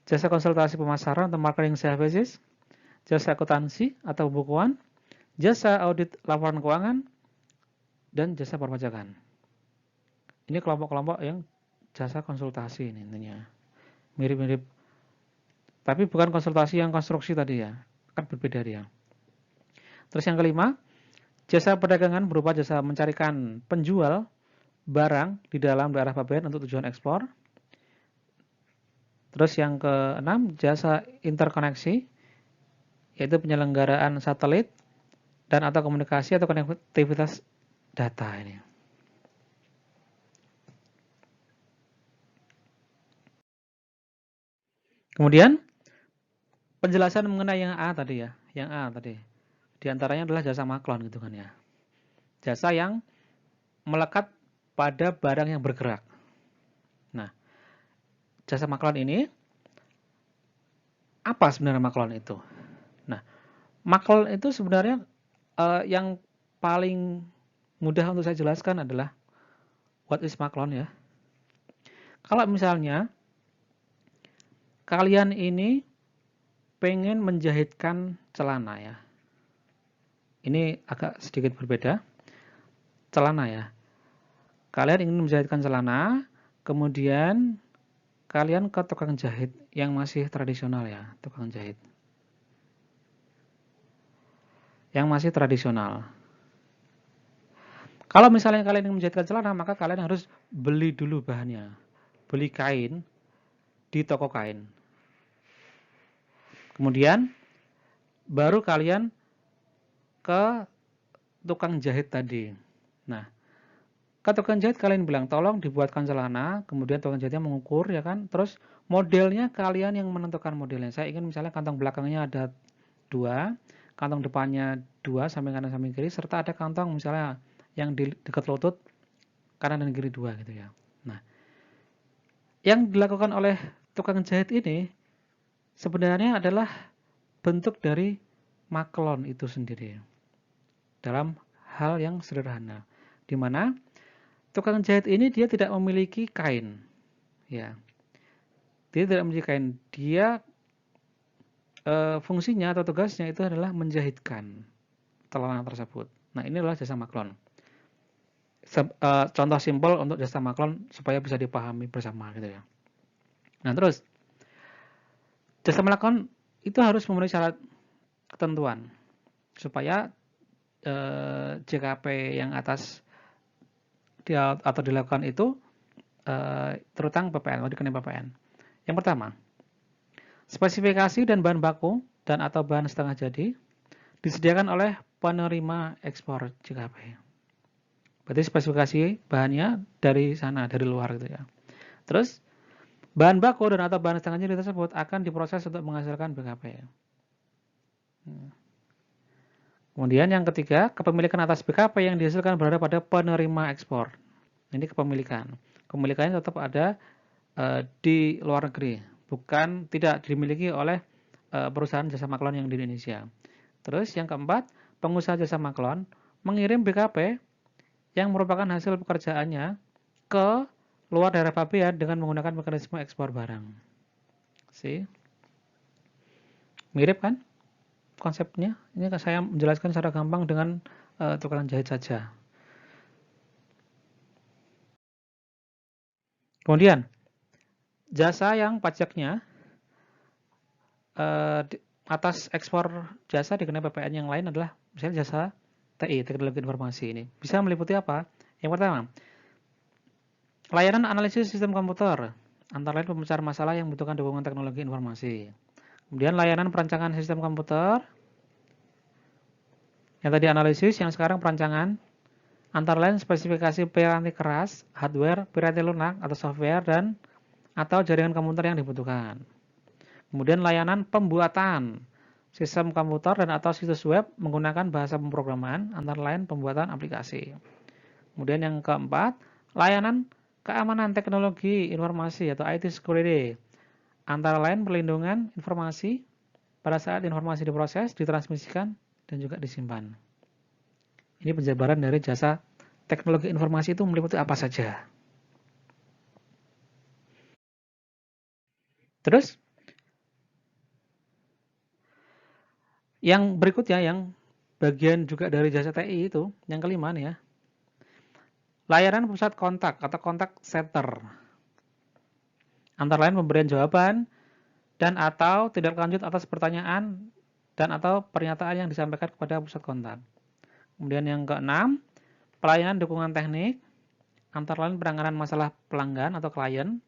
jasa konsultasi pemasaran atau marketing services, jasa akuntansi atau pembukuan, jasa audit laporan keuangan, dan jasa perpajakan. Ini kelompok-kelompok yang jasa konsultasi ini intinya. Mirip-mirip. Tapi bukan konsultasi yang konstruksi tadi ya. Kan berbeda dia. Terus yang kelima, jasa perdagangan berupa jasa mencarikan penjual barang di dalam daerah pabean untuk tujuan ekspor. Terus yang keenam, jasa interkoneksi, yaitu penyelenggaraan satelit dan atau komunikasi atau konektivitas data ini. Kemudian penjelasan mengenai yang A tadi ya, yang A tadi. Di antaranya adalah jasa maklon gitu kan ya. Jasa yang melekat pada barang yang bergerak. Nah, jasa maklon ini apa sebenarnya maklon itu? Nah, maklon itu sebenarnya yang paling mudah untuk saya jelaskan adalah what is maklon ya. Kalau misalnya kalian ini pengen menjahitkan celana ya. Ini agak sedikit berbeda. Celana ya. Kalian ingin menjahitkan celana, kemudian kalian ke tukang jahit yang masih tradisional ya, tukang jahit. Yang masih tradisional. Kalau misalnya kalian ingin menjahitkan celana, maka kalian harus beli dulu bahannya. Beli kain di toko kain. Kemudian baru kalian ke tukang jahit tadi. Nah, ke tukang jahit kalian bilang, tolong dibuatkan celana, kemudian tukang jahitnya mengukur ya kan, terus modelnya kalian yang menentukan modelnya. Saya ingin misalnya kantong belakangnya ada 2, kantong depannya 2, samping kanan samping kiri, serta ada kantong misalnya yang di dekat lutut kanan dan kiri 2 gitu ya. Nah, yang dilakukan oleh tukang jahit ini sebenarnya adalah bentuk dari maklon itu sendiri. Dalam hal yang sederhana, di mana tukang jahit ini dia tidak memiliki kain, ya. Dia tidak memiliki kain. Dia fungsinya atau tugasnya itu adalah menjahitkan celana tersebut. Nah, ini adalah jasa maklon. Contoh simpel untuk jasa maklon supaya bisa dipahami bersama gitu ya. Nah, terus jasa maklon itu harus memenuhi syarat ketentuan supaya JKP yang atas atau dilakukan itu terutang PPN atau dikenai PPN. Yang pertama, spesifikasi dan bahan baku dan atau bahan setengah jadi disediakan oleh penerima ekspor JKP. Berarti spesifikasi bahannya dari sana, dari luar gitu ya. Terus bahan baku dan atau bahan setengah jadi tersebut akan diproses untuk menghasilkan BKP. Kemudian yang ketiga, kepemilikan atas BKP yang dihasilkan berada pada penerima ekspor. Ini kepemilikan. Kepemilikannya tetap ada di luar negeri, bukan tidak dimiliki oleh perusahaan jasa maklon yang di Indonesia. Terus yang keempat, pengusaha jasa maklon mengirim BKP yang merupakan hasil pekerjaannya ke luar daerah pabean dengan menggunakan mekanisme ekspor barang. Mirip kan konsepnya? Ini saya menjelaskan secara gampang dengan tukang jahit saja. Kemudian, jasa yang pajaknya atas ekspor jasa dikenai PPN yang lain adalah misalnya jasa TI, teknologi informasi ini. Bisa meliputi apa? Yang pertama, layanan analisis sistem komputer, antara lain pemecahan masalah yang membutuhkan dukungan teknologi informasi. Kemudian layanan perancangan sistem komputer, yang tadi analisis, yang sekarang perancangan, antara lain spesifikasi piranti keras, hardware, piranti lunak atau software, dan atau jaringan komputer yang dibutuhkan. Kemudian layanan pembuatan sistem komputer dan atau situs web menggunakan bahasa pemrograman, antara lain pembuatan aplikasi. Kemudian yang keempat, layanan keamanan teknologi informasi atau IT security, antara lain perlindungan informasi pada saat informasi diproses, ditransmisikan, dan juga disimpan. Ini penjabaran dari jasa teknologi informasi itu meliputi apa saja. Terus, yang berikutnya, yang bagian juga dari jasa TI itu, yang kelima nih ya, layanan pusat kontak atau kontak center, antara lain pemberian jawaban dan atau tindak lanjut atas pertanyaan dan atau pernyataan yang disampaikan kepada pusat kontak. Kemudian yang keenam, pelayanan dukungan teknik, antara lain penanganan masalah pelanggan atau klien,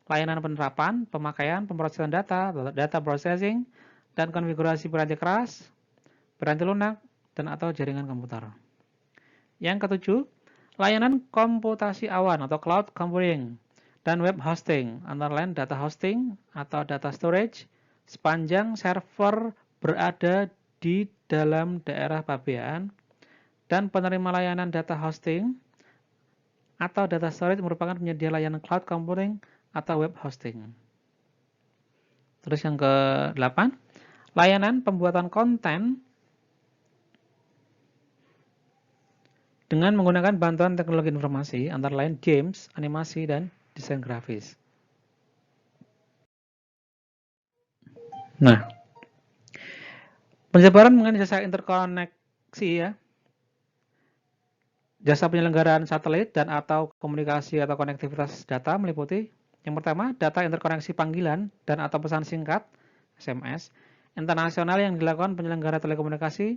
layanan penerapan, pemakaian, pemrosesan data, data processing, dan konfigurasi piranti keras, piranti lunak, dan atau jaringan komputer. Yang ketujuh, layanan komputasi awan atau cloud computing dan web hosting, antara lain data hosting atau data storage, sepanjang server berada di dalam daerah pabean, dan penerima layanan data hosting atau data storage merupakan penyedia layanan cloud computing atau web hosting. Terus yang ke-8, layanan pembuatan konten dengan menggunakan bantuan teknologi informasi, antara lain games, animasi, dan desain grafis. Nah, penjabaran mengenai jasa interkoneksi ya. Jasa penyelenggaraan satelit dan atau komunikasi atau konektivitas data meliputi yang pertama, data interkoneksi panggilan dan atau pesan singkat SMS internasional yang dilakukan penyelenggara telekomunikasi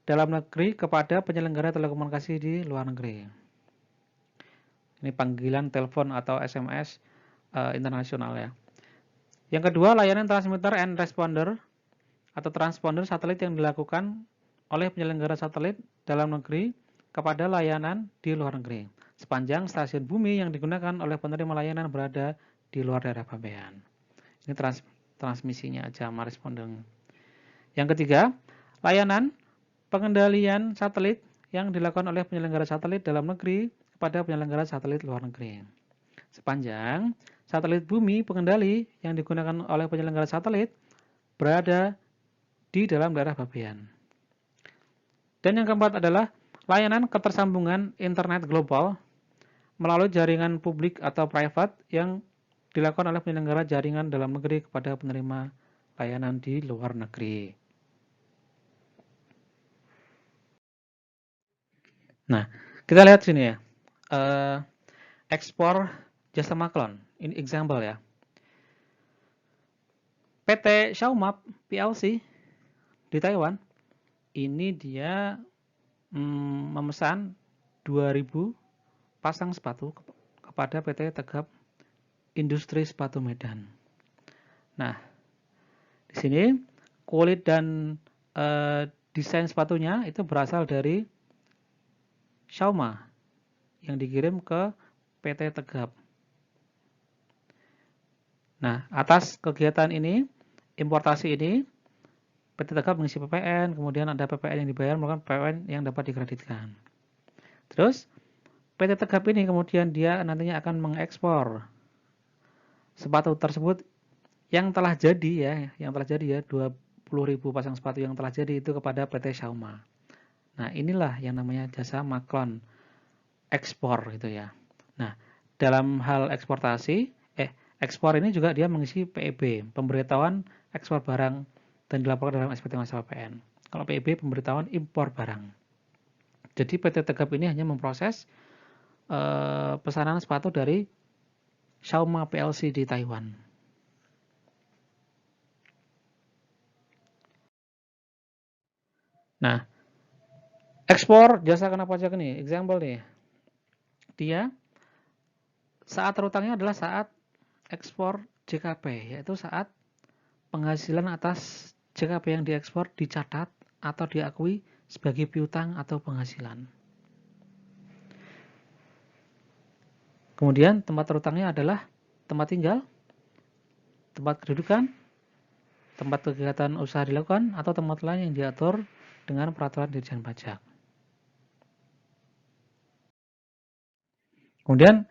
dalam negeri kepada penyelenggara telekomunikasi di luar negeri. Ini panggilan telepon atau SMS internasional ya. Yang kedua, layanan transmitter and responder atau transponder satelit yang dilakukan oleh penyelenggara satelit dalam negeri kepada layanan di luar negeri, sepanjang stasiun bumi yang digunakan oleh penerima layanan berada di luar daerah pabean. Ini transmisinya aja sama responder. Yang ketiga, layanan pengendalian satelit yang dilakukan oleh penyelenggara satelit dalam negeri kepada penyelenggara satelit luar negeri. Sepanjang satelit bumi pengendali yang digunakan oleh penyelenggara satelit berada di dalam daerah pabean. Dan yang keempat adalah layanan ketersambungan internet global melalui jaringan publik atau private yang dilakukan oleh penyelenggara jaringan dalam negeri kepada penerima layanan di luar negeri. Nah, kita lihat sini ya. Ekspor jasa maklon. Ini example ya. PT Xiaoma PLC di Taiwan, ini dia memesan 2000 pasang sepatu kepada PT Tegap Industri Sepatu Medan. Nah, di sini kulit dan desain sepatunya itu berasal dari Xiaoma yang dikirim ke PT Tegap. Nah, atas kegiatan ini, importasi ini, PT Tegap mengisi PPN, kemudian ada PPN yang dibayar, maka PPN yang dapat dikreditkan. Terus, PT Tegap ini kemudian dia nantinya akan mengekspor sepatu tersebut yang telah jadi ya, 20.000 pasang sepatu yang telah jadi itu kepada PT Xiaoma. Nah, inilah yang namanya jasa maklon ekspor gitu ya. Nah, dalam hal ekspor ini juga dia mengisi PEB, pemberitahuan ekspor barang dan dilaporkan dalam SPT masa PPN. Kalau PEB pemberitahuan impor barang. Jadi PT Tegap ini hanya memproses pesanan sepatu dari Xiaoma PLC di Taiwan. Nah, ekspor jasa kena pajak ini, example nih. Dia saat terutangnya adalah saat ekspor JKP, yaitu saat penghasilan atas JKP yang diekspor dicatat atau diakui sebagai piutang atau penghasilan. Kemudian tempat terutangnya adalah tempat tinggal, tempat kedudukan, tempat kegiatan usaha dilakukan, atau tempat lain yang diatur dengan peraturan Dirjen Pajak. Kemudian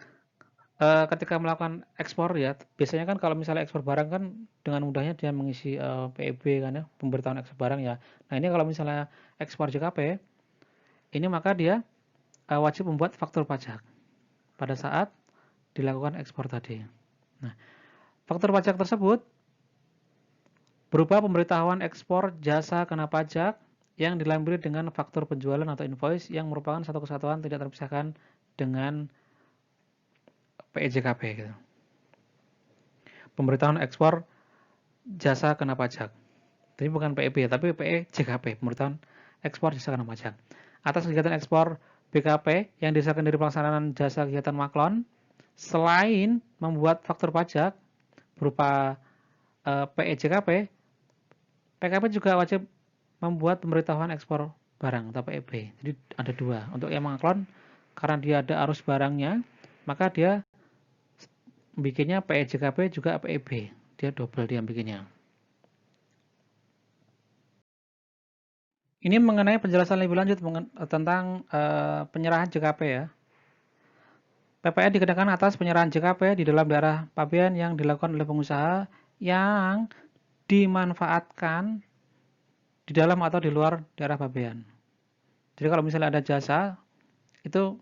ketika melakukan ekspor ya, biasanya kan kalau misalnya ekspor barang kan dengan mudahnya dia mengisi PEB kan ya, pemberitahuan ekspor barang ya. Nah, ini kalau misalnya ekspor JKP, ini maka dia wajib membuat faktur pajak pada saat dilakukan ekspor tadi. Nah, faktur pajak tersebut berupa pemberitahuan ekspor jasa kena pajak yang dilampiri dengan faktur penjualan atau invoice yang merupakan satu kesatuan tidak terpisahkan dengan PEJKP gitu. Pemberitahuan ekspor jasa kena pajak. Jadi bukan PEB tapi PEJKP, pemberitahuan ekspor jasa kena pajak. Atas kegiatan ekspor BKP yang dihasilkan dari pelaksanaan jasa kegiatan maklon, selain membuat faktur pajak berupa PEJKP, PKP juga wajib membuat pemberitahuan ekspor barang atau PEB. Jadi ada dua. Untuk yang maklon, karena dia ada arus barangnya, maka dia bikinnya PEJKP juga PEB. Dia double dia bikinnya. Ini mengenai penjelasan lebih lanjut tentang penyerahan JKP ya. PPN dikenakan atas penyerahan JKP di dalam daerah pabean yang dilakukan oleh pengusaha yang dimanfaatkan di dalam atau di luar daerah pabean. Jadi kalau misalnya ada jasa, itu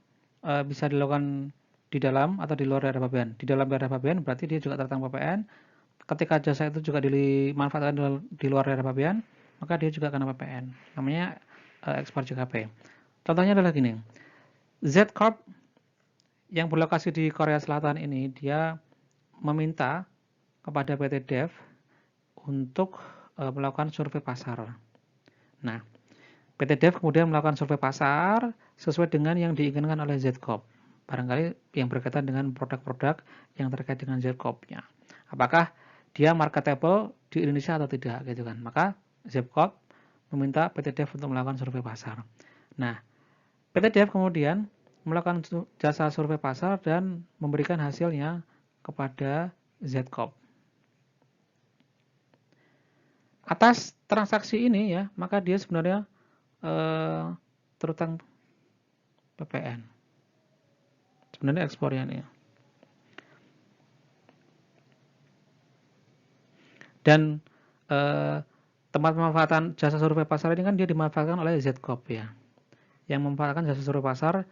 bisa dilakukan di dalam atau di luar daerah pabean. Di dalam daerah pabean berarti dia juga tertanggung PPN. Ketika jasa itu juga dimanfaatkan di luar daerah pabean, maka dia juga kena PPN. Namanya ekspor JKP. Contohnya adalah gini. Z Corp yang berlokasi di Korea Selatan ini, dia meminta kepada PT Dev untuk melakukan survei pasar. Nah, PT Dev kemudian melakukan survei pasar sesuai dengan yang diinginkan oleh Z Corp. Barangkali yang berkaitan dengan produk-produk yang terkait dengan Z Corp-nya. Apakah dia marketable di Indonesia atau tidak gitu kan. Maka Z Corp meminta PT Dev untuk melakukan survei pasar. Nah, PT Dev kemudian melakukan jasa survei pasar dan memberikan hasilnya kepada Z Corp. Atas transaksi ini ya, maka dia sebenarnya terutang PPN. Sebenarnya ekspornya nih. Dan tempat pemanfaatan jasa survei pasar ini kan dia dimanfaatkan oleh Z Corp ya. Yang memanfaatkan jasa survei pasar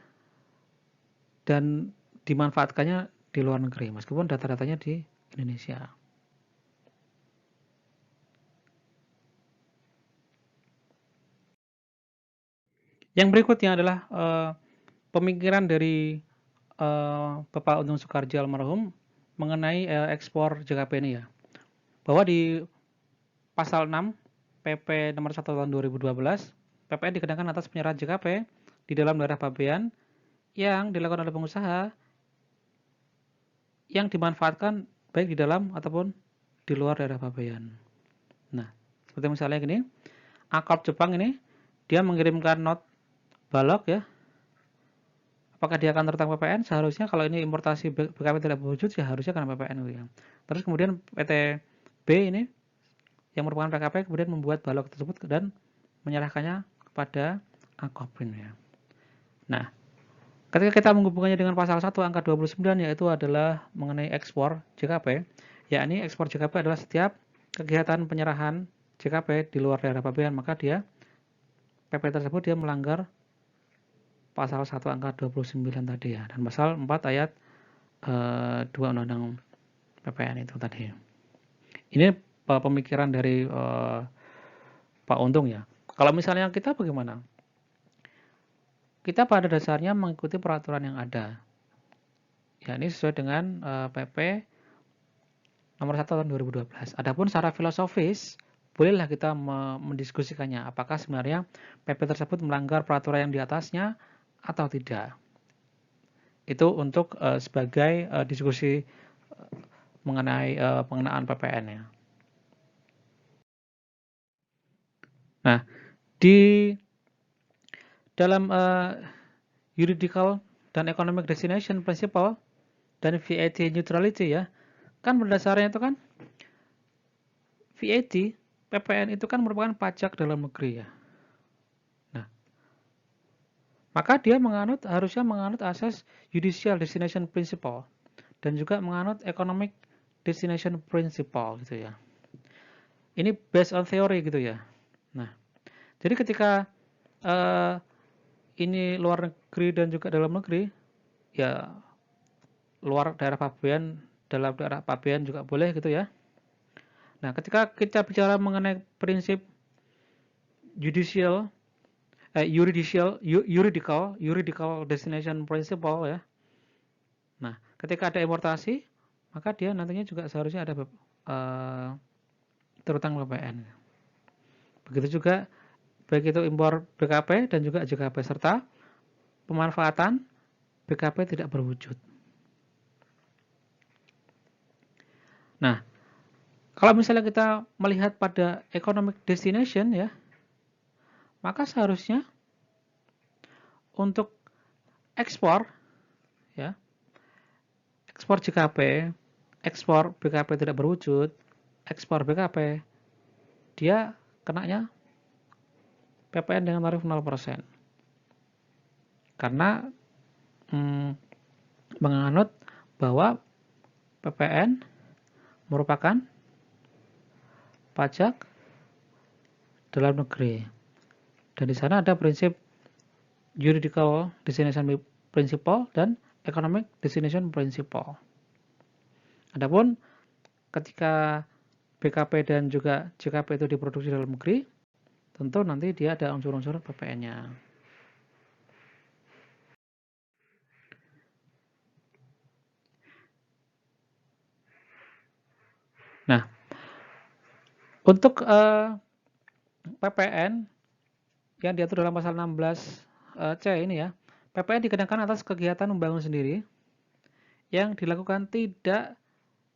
dan dimanfaatkannya di luar negeri, meskipun data-datanya di Indonesia. Yang berikutnya adalah pemikiran dari Bapak Untung Soekarjo almarhum mengenai ekspor JKP ini ya. Bahwa di pasal 6 PP nomor 1 tahun 2012, PPN dikenakan atas penyerahan JKP di dalam daerah pabean yang dilakukan oleh pengusaha yang dimanfaatkan baik di dalam ataupun di luar daerah pabean. Nah, seperti misalnya gini, Akorp Jepang ini dia mengirimkan not balok ya. Apakah dia akan tertanggung PPN? Seharusnya kalau ini importasi BKP tidak berwujud ya harusnya kena PPN ya. Terus kemudian PT B ini yang merupakan PKP kemudian membuat balok tersebut dan menyerahkannya kepada Akoprin ya. Nah, ketika kita menghubungkannya dengan pasal 1 angka 29 yaitu adalah mengenai ekspor JKP, yakni ekspor JKP adalah setiap kegiatan penyerahan JKP di luar daerah pabean, maka dia PP tersebut dia melanggar pasal 1 angka 29 tadi ya, dan pasal 4 ayat 2 Undang-Undang PPN itu tadi. Ini pemikiran dari Pak Untung ya. Kalau misalnya kita bagaimana? Kita pada dasarnya mengikuti peraturan yang ada. Ya, ini sesuai dengan PP nomor 1 tahun 2012. Adapun secara filosofis, bolehlah kita mendiskusikannya. Apakah sebenarnya PP tersebut melanggar peraturan yang di atasnya atau tidak. Itu untuk sebagai diskusi mengenai pengenaan PPN ya. Nah, di dalam juridical dan economic destination principle dan VAT neutrality ya, kan berdasarnya itu kan VAT, PPN itu kan merupakan pajak dalam negeri ya. Nah, maka dia harusnya menganut asas judicial destination principle dan juga menganut economic destination principle gitu ya. Ini based on theory gitu ya. Nah, jadi ketika ini luar negeri dan juga dalam negeri, ya luar daerah pabean, dalam daerah pabean juga boleh gitu ya. Nah, ketika kita bicara mengenai prinsip judicial, juridical destination principle ya. Nah, ketika ada importasi, maka dia nantinya juga seharusnya ada terutang PPN. Begitu juga baik itu impor BKP dan juga JKP serta pemanfaatan BKP tidak berwujud. Nah, kalau misalnya kita melihat pada economic destination ya, maka seharusnya untuk ekspor ya, ekspor JKP, ekspor BKP tidak berwujud, ekspor BKP, dia kenanya PPN dengan tarif 0%. Karena menganut bahwa PPN merupakan pajak dalam negeri. Dan di sana ada prinsip juridical destination principle dan economic destination principle. Adapun ketika BKP dan juga JKP itu diproduksi dalam negeri, tentu nanti dia ada unsur-unsur PPN-nya. Nah, untuk PPN yang diatur dalam pasal 16C ini ya, PPN dikenakan atas kegiatan membangun sendiri yang dilakukan tidak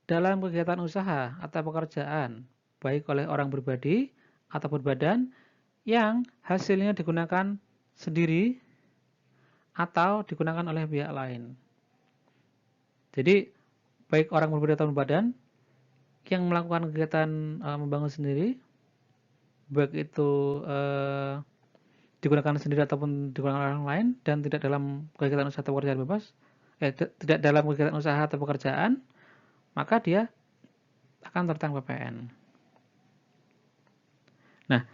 dalam kegiatan usaha atau pekerjaan, baik oleh orang pribadi atau berbadan yang hasilnya digunakan sendiri atau digunakan oleh pihak lain. Jadi, baik orang pribadi atau berbadan yang melakukan kegiatan membangun sendiri, baik itu digunakan sendiri ataupun digunakan orang lain dan tidak dalam kegiatan usaha atau pekerjaan bebas, tidak dalam kegiatan usaha atau pekerjaan, maka dia akan tertanggung PPN. Nah,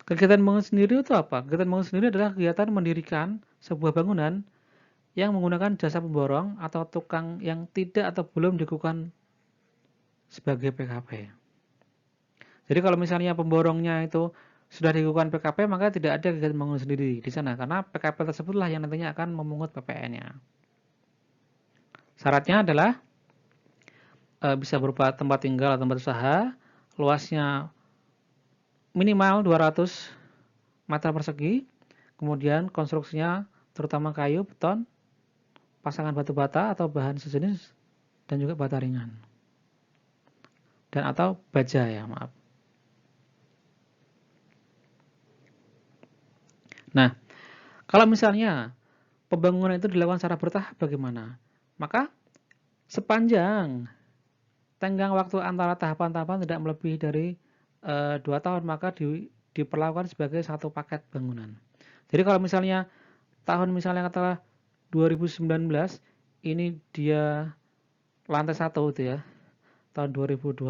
kegiatan bangun sendiri itu apa? Kegiatan bangun sendiri adalah kegiatan mendirikan sebuah bangunan yang menggunakan jasa pemborong atau tukang yang tidak atau belum dikukuhkan sebagai PKP. Jadi kalau misalnya pemborongnya itu sudah dikukuhkan PKP, maka tidak ada kegiatan bangun sendiri di sana karena PKP tersebutlah yang nantinya akan memungut PPN-nya. Syaratnya adalah bisa berupa tempat tinggal atau tempat usaha, luasnya minimal 200 meter persegi, kemudian konstruksinya terutama kayu, beton, pasangan batu bata atau bahan sejenis, dan juga bata ringan. Dan atau baja ya, maaf. Nah, kalau misalnya pembangunan itu dilakukan secara bertahap bagaimana? Maka sepanjang tenggang waktu antara tahapan-tahapan tidak melebihi dari 2 tahun, maka diperlakukan sebagai satu paket bangunan. Jadi kalau misalnya tahun misalnya katakanlah 2019 ini dia lantai 1 itu ya, tahun 2020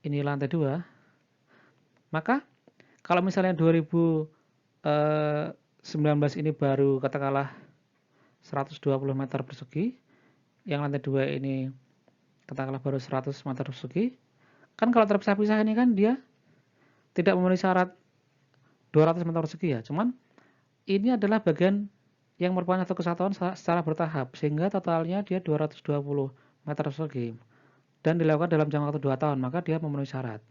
ini lantai 2, maka kalau misalnya 2019 ini baru katakanlah 120 meter persegi, yang lantai 2 ini katakanlah baru 100 meter persegi, kan kalau terpisah-pisah ini kan dia tidak memenuhi syarat 200 meter persegi ya, cuman ini adalah bagian yang merupakan satu kesatuan secara bertahap, sehingga totalnya dia 220 meter persegi dan dilakukan dalam jangka waktu 2 tahun, maka dia memenuhi syarat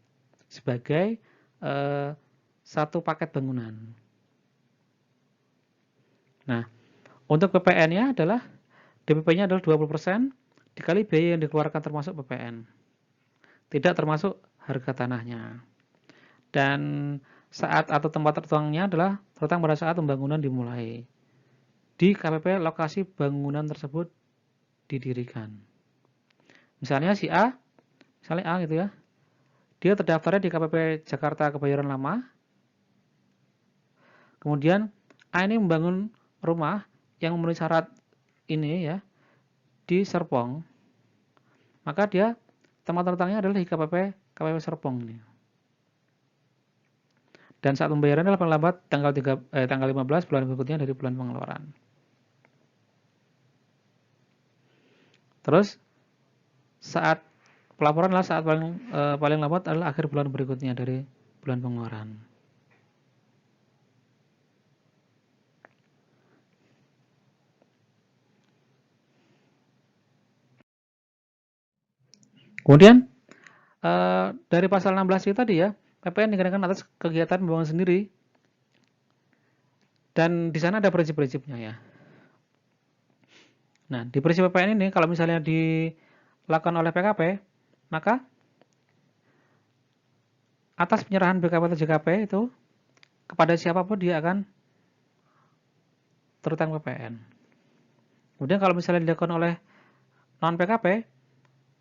sebagai satu paket bangunan. Nah, untuk PPN-nya adalah DPP-nya adalah 20% dikali biaya yang dikeluarkan termasuk PPN. Tidak termasuk harga tanahnya. Dan saat atau tempat tertuangnya adalah terutang pada saat pembangunan dimulai. Di KPP lokasi bangunan tersebut didirikan. Misalnya si A, misalnya A gitu ya, dia terdaftarnya di KPP Jakarta Kebayoran Lama. Kemudian A ini membangun rumah yang memenuhi syarat ini ya di Serpong, maka dia tempat terletaknya adalah di KPP Serpong ini. Dan saat pembayaran adalah paling lambat tanggal 15 bulan berikutnya dari bulan pengeluaran. Terus saat pelaporan adalah saat paling lambat adalah akhir bulan berikutnya dari bulan pengeluaran. Kemudian dari pasal 16 itu tadi ya, PPN dikenakan atas kegiatan pembangunan sendiri Dan di sana ada prinsip-prinsipnya ya. Nah, di prinsip PPN ini kalau misalnya dilakukan oleh PKP, maka atas penyerahan BKP atau JKP itu kepada siapapun dia akan terutang PPN. Kemudian kalau misalnya dilakukan oleh non PKP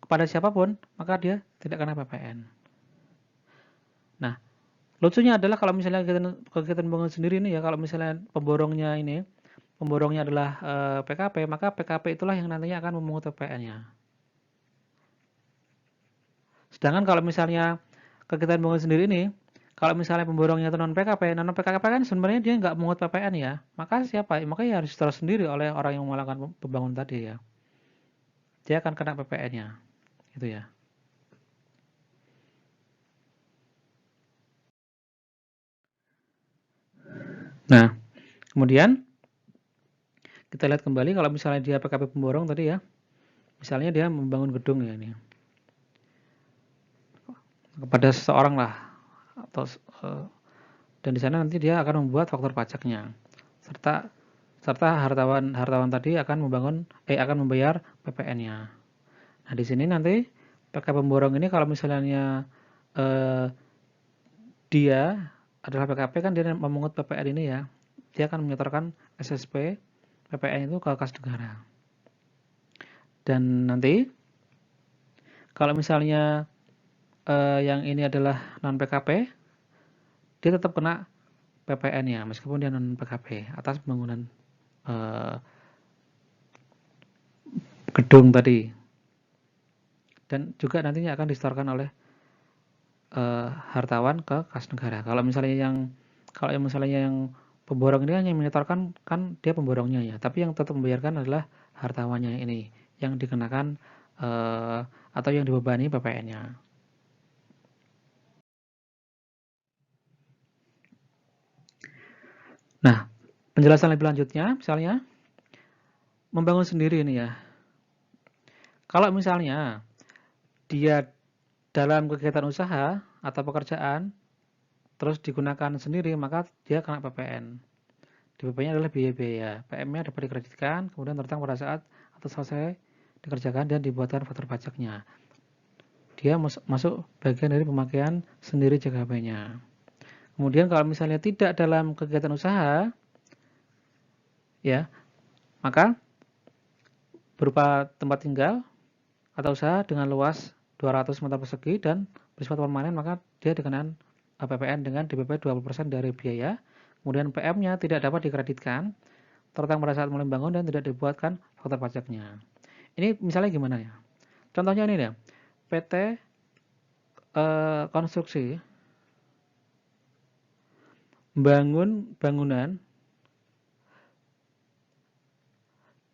kepada siapapun, maka dia tidak kena PPN. Nah, lucunya adalah kalau misalnya kegiatan pembangunan sendiri ini ya, kalau misalnya pemborongnya adalah PKP, maka PKP itulah yang nantinya akan memungut PPN-nya. Sedangkan kalau misalnya kegiatan pembangunan sendiri ini, kalau misalnya pemborongnya itu non PKP kan sebenarnya dia nggak memungut PPN ya, maka siapa? Maka ya harus disetor sendiri oleh orang yang melakukan pembangunan tadi ya. Dia akan kena PPN-nya, gitu ya. Nah, kemudian kita lihat kembali kalau misalnya dia PKP pemborong tadi ya, misalnya dia membangun gedung ya ini kepada seseorang lah, atau dan di sana nanti dia akan membuat faktur pajaknya, serta hartawan tadi akan membayar PPN-nya. Nah, di sini nanti PKP pemborong ini kalau misalnya dia adalah PKP kan dia memungut PPN ini ya, dia akan menyetorkan SSP PPN itu ke kas negara. Dan nanti kalau misalnya yang ini adalah non PKP, dia tetap kena PPN-nya meskipun dia non PKP atas pembangunan gedung tadi. Dan juga nantinya akan disetorkan oleh hartawan ke kas negara. Kalau misalnya yang pemborong ini hanya menyetorkan kan dia pemborongnya ya, tapi yang tetap membayarkan adalah hartawannya ini yang dikenakan atau yang dibebani PPN-nya. Nah, penjelasan lebih lanjutnya misalnya membangun sendiri ini ya. Kalau misalnya dia dalam kegiatan usaha atau pekerjaan terus digunakan sendiri, maka dia kena PPN. Di PPN-nya adalah biaya-biaya. PM-nya dapat dikreditkan, kemudian terutang pada saat atau selesai dikerjakan dan dibuatkan faktur pajaknya. Dia masuk bagian dari pemakaian sendiri JKP-nya. Kemudian kalau misalnya tidak dalam kegiatan usaha, ya, maka berupa tempat tinggal atau usaha dengan luas 200 meter persegi dan bersifat permanen, maka dia dikenakan PPN dengan DPP 20% dari biaya. Kemudian PM-nya tidak dapat dikreditkan, terutang pada saat mulai bangun dan tidak dibuatkan faktur pajaknya. Ini misalnya gimana ya? Contohnya ini ya, PT konstruksi bangun bangunan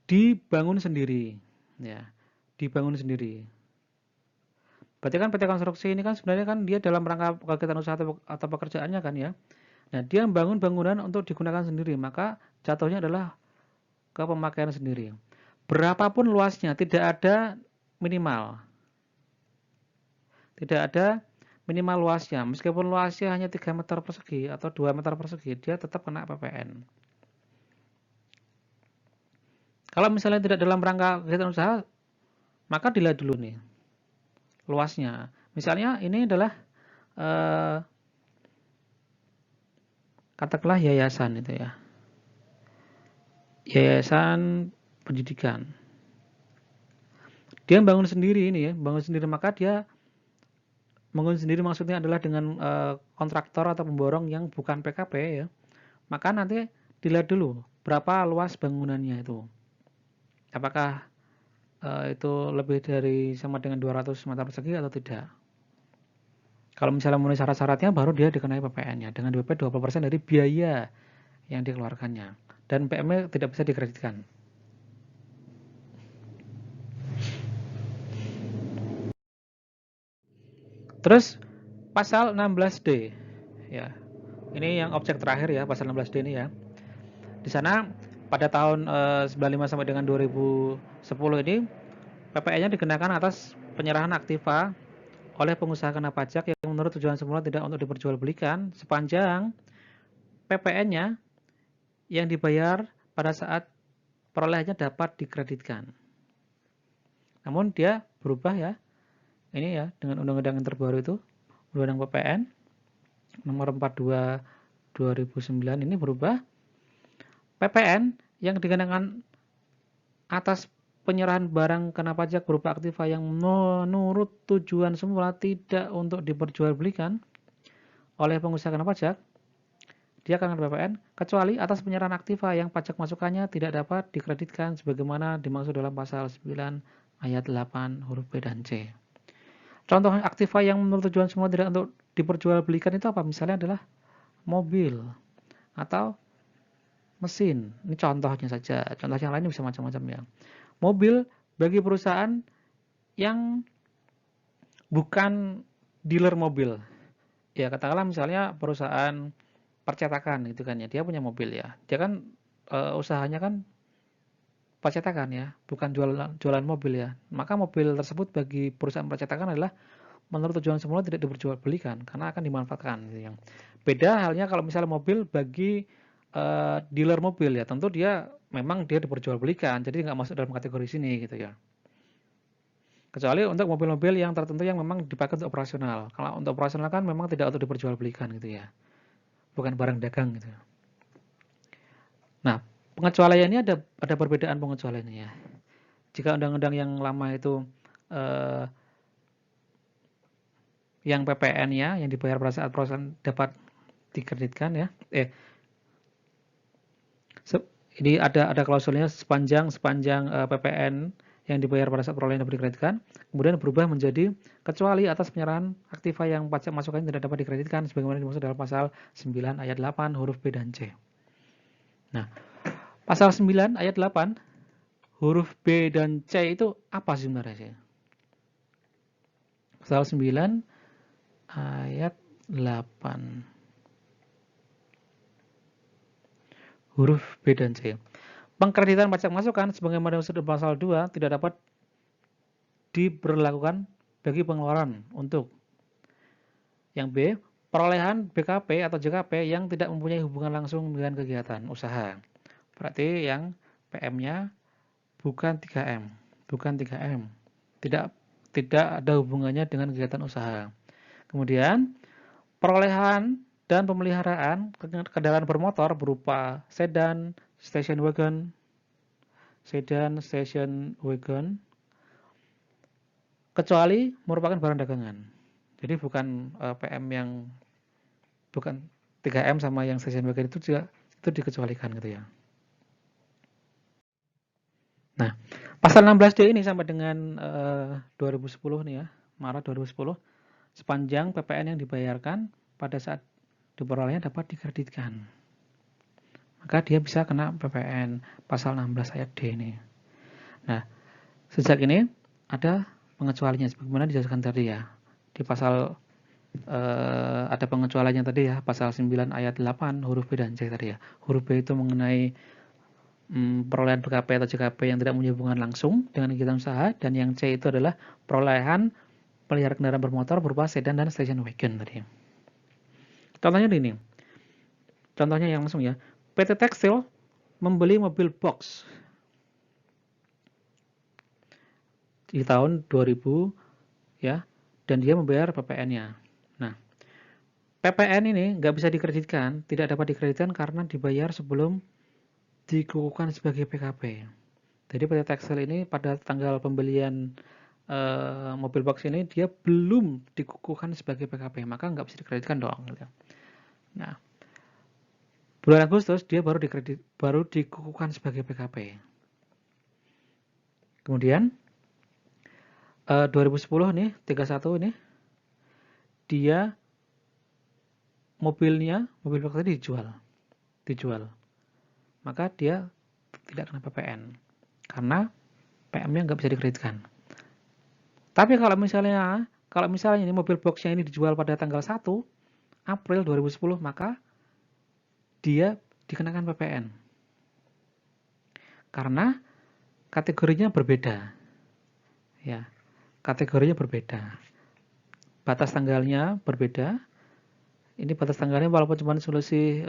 dibangun sendiri, ya, dibangun sendiri. Berarti kan PT konstruksi ini kan sebenarnya kan dia dalam rangka kegiatan usaha atau pekerjaannya kan ya. Nah, dia membangun bangunan untuk digunakan sendiri, maka jatuhnya adalah ke pemakaian sendiri. Berapapun luasnya, tidak ada minimal. Tidak ada minimal luasnya. Meskipun luasnya hanya 3 meter persegi atau 2 meter persegi, dia tetap kena PPN. Kalau misalnya tidak dalam rangka kegiatan usaha, maka dilihat dulu nih luasnya. Misalnya ini adalah katakanlah yayasan itu ya. Yayasan pendidikan. Dia bangun sendiri ini ya, bangun sendiri, maka dia bangun sendiri maksudnya adalah dengan kontraktor atau pemborong yang bukan PKP ya. Maka nanti dilihat dulu berapa luas bangunannya itu. Apakah itu lebih dari sama dengan 200 meter persegi atau tidak. Kalau misalnya memenuhi syarat-syaratnya baru dia dikenai PPN-nya dengan DPP 20% dari biaya yang dikeluarkannya. Dan PM-nya tidak bisa dikreditkan. Terus pasal 16D ya. Ini yang objek terakhir ya, pasal 16D ini ya. Di sana pada tahun 95 sampai dengan 2010 ini PPN-nya dikenakan atas penyerahan aktiva oleh pengusaha kena pajak yang menurut tujuan semula tidak untuk diperjualbelikan sepanjang PPN-nya yang dibayar pada saat perolehannya dapat dikreditkan. Namun dia berubah ya, ini ya dengan undang-undang yang terbaru itu, Undang-Undang PPN nomor 42 2009 ini berubah. PPN yang dikenakan atas penyerahan barang kena pajak berupa aktiva yang menurut tujuan semula tidak untuk diperjualbelikan oleh pengusaha kena pajak, dia akan PPN kecuali atas penyerahan aktiva yang pajak masukannya tidak dapat dikreditkan sebagaimana dimaksud dalam pasal 9 ayat 8 huruf B dan C. Contoh aktiva yang menurut tujuan semula tidak untuk diperjualbelikan itu apa? Misalnya adalah mobil atau mesin. Ini contohnya saja. Contoh yang lain bisa macam-macam ya. Mobil bagi perusahaan yang bukan dealer mobil. Ya katakanlah misalnya perusahaan percetakan gitu kan ya. Dia punya mobil ya. Dia kan usahanya kan percetakan ya, bukan jualan mobil ya. Maka mobil tersebut bagi perusahaan percetakan adalah menurut tujuan semula tidak diperjualbelikan karena akan dimanfaatkan gitu ya. Beda halnya kalau misalnya mobil bagi dealer mobil ya, tentu dia memang dia diperjualbelikan, jadi nggak masuk dalam kategori sini gitu ya. Kecuali untuk mobil-mobil yang tertentu yang memang dipakai untuk operasional. Kalau untuk operasional kan memang tidak untuk diperjualbelikan gitu ya, bukan barang dagang gitu. Nah, pengecualiannya ada perbedaan pengecualiannya ya. Jika undang-undang yang lama itu yang PPN-nya yang dibayar pada saat perusahaan dapat dikreditkan ya. Ini ada klausulnya sepanjang PPN yang dibayar pada saat perolehan dapat dikreditkan, kemudian berubah menjadi kecuali atas penyerahan aktiva yang pajak masukannya tidak dapat dikreditkan sebagaimana dimaksud dalam pasal 9 ayat 8 huruf B dan C. Nah, pasal 9 ayat 8 huruf B dan C itu apa sebenarnya sih? Pasal 9 ayat 8 huruf B dan C. Pengkreditan pajak masukan sebagaimana dimaksud pasal 2 tidak dapat diberlakukan bagi pengeluaran untuk yang B, perolehan BKP atau JKP yang tidak mempunyai hubungan langsung dengan kegiatan usaha. Berarti yang PM-nya bukan 3M, bukan 3M. Tidak ada hubungannya dengan kegiatan usaha. Kemudian perolehan dan pemeliharaan kendaraan bermotor berupa sedan, station wagon, kecuali merupakan barang dagangan. Jadi bukan PM yang bukan 3M sama yang station wagon itu juga itu dikecualikan gitu ya. Nah, pasal 16D ini sampai dengan 2010 nih ya, Maret 2010, sepanjang PPN yang dibayarkan pada saat diperolehnya dapat dikreditkan, maka dia bisa kena PPN pasal 16 ayat D ini. Nah, sejak ini ada pengecualiannya sebagaimana dijelaskan tadi ya. Di pasal ada pengecualiannya tadi ya, pasal 9 ayat 8 huruf B dan C tadi ya. Huruf B itu mengenai perolehan BKP atau JKP yang tidak punya hubungan langsung dengan kegiatan usaha, dan yang C itu adalah perolehan pelihara kendaraan bermotor berupa sedan dan station wagon tadi. Contohnya ini. Contohnya yang langsung ya. PT Tekstil membeli mobil box di tahun 2000 ya, dan dia membayar PPN-nya. Nah, PPN ini nggak bisa dikreditkan, tidak dapat dikreditkan karena dibayar sebelum dikukuhkan sebagai PKP. Jadi PT Tekstil ini pada tanggal pembelian mobil box ini dia belum dikukuhkan sebagai PKP, maka nggak bisa dikreditkan dong. Nah, bulan Agustus dia baru dikukuhkan sebagai PKP. Kemudian 2010 nih 31 ini dia mobil box tadi dijual. Maka dia tidak kena PPN karena PM-nya nggak bisa dikreditkan. Tapi kalau misalnya ini mobil box yang ini dijual pada tanggal 1 April 2010, maka dia dikenakan PPN. Karena kategorinya berbeda. Ya, kategorinya berbeda. Batas tanggalnya berbeda. Ini batas tanggalnya walaupun cuma selisih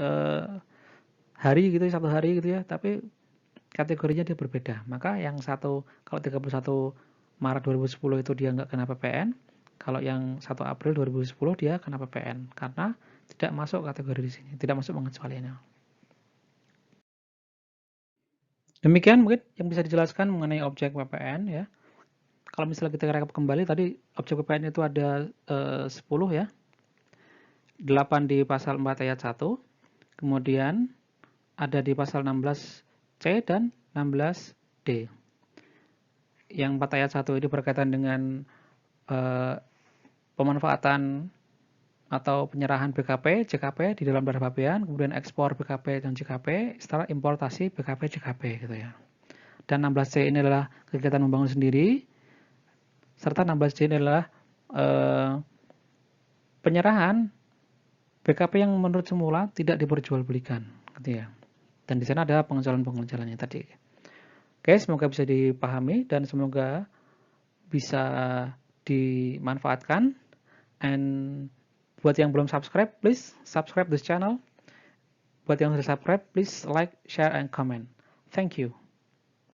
hari gitu, 1 hari gitu ya, tapi kategorinya dia berbeda. Maka yang satu, kalau 31 Maret 2010 itu dia nggak kena PPN, kalau yang 1 April 2010 dia kena PPN, karena tidak masuk kategori di sini, tidak masuk pengecualiannya. Demikian mungkin yang bisa dijelaskan mengenai objek PPN ya. Kalau misalnya kita rekap kembali tadi objek PPN itu ada 10 ya. 8 di pasal 4 ayat 1, kemudian ada di pasal 16C dan 16D. Yang 4 ayat 1 ini berkaitan dengan pemanfaatan atau penyerahan BKP, JKP di dalam daerah pabean, kemudian ekspor BKP dan JKP, setelah importasi BKP, JKP gitu ya. Dan 16C ini adalah kegiatan membangun sendiri, serta 16C ini adalah penyerahan BKP yang menurut semula tidak diperjualbelikan gitu ya. Dan di sana ada pengecualian-pengecualiannya tadi. Oke, semoga bisa dipahami dan semoga bisa dimanfaatkan. And buat yang belum subscribe, please subscribe this channel. Buat yang sudah subscribe, please like, share, and comment. Thank you.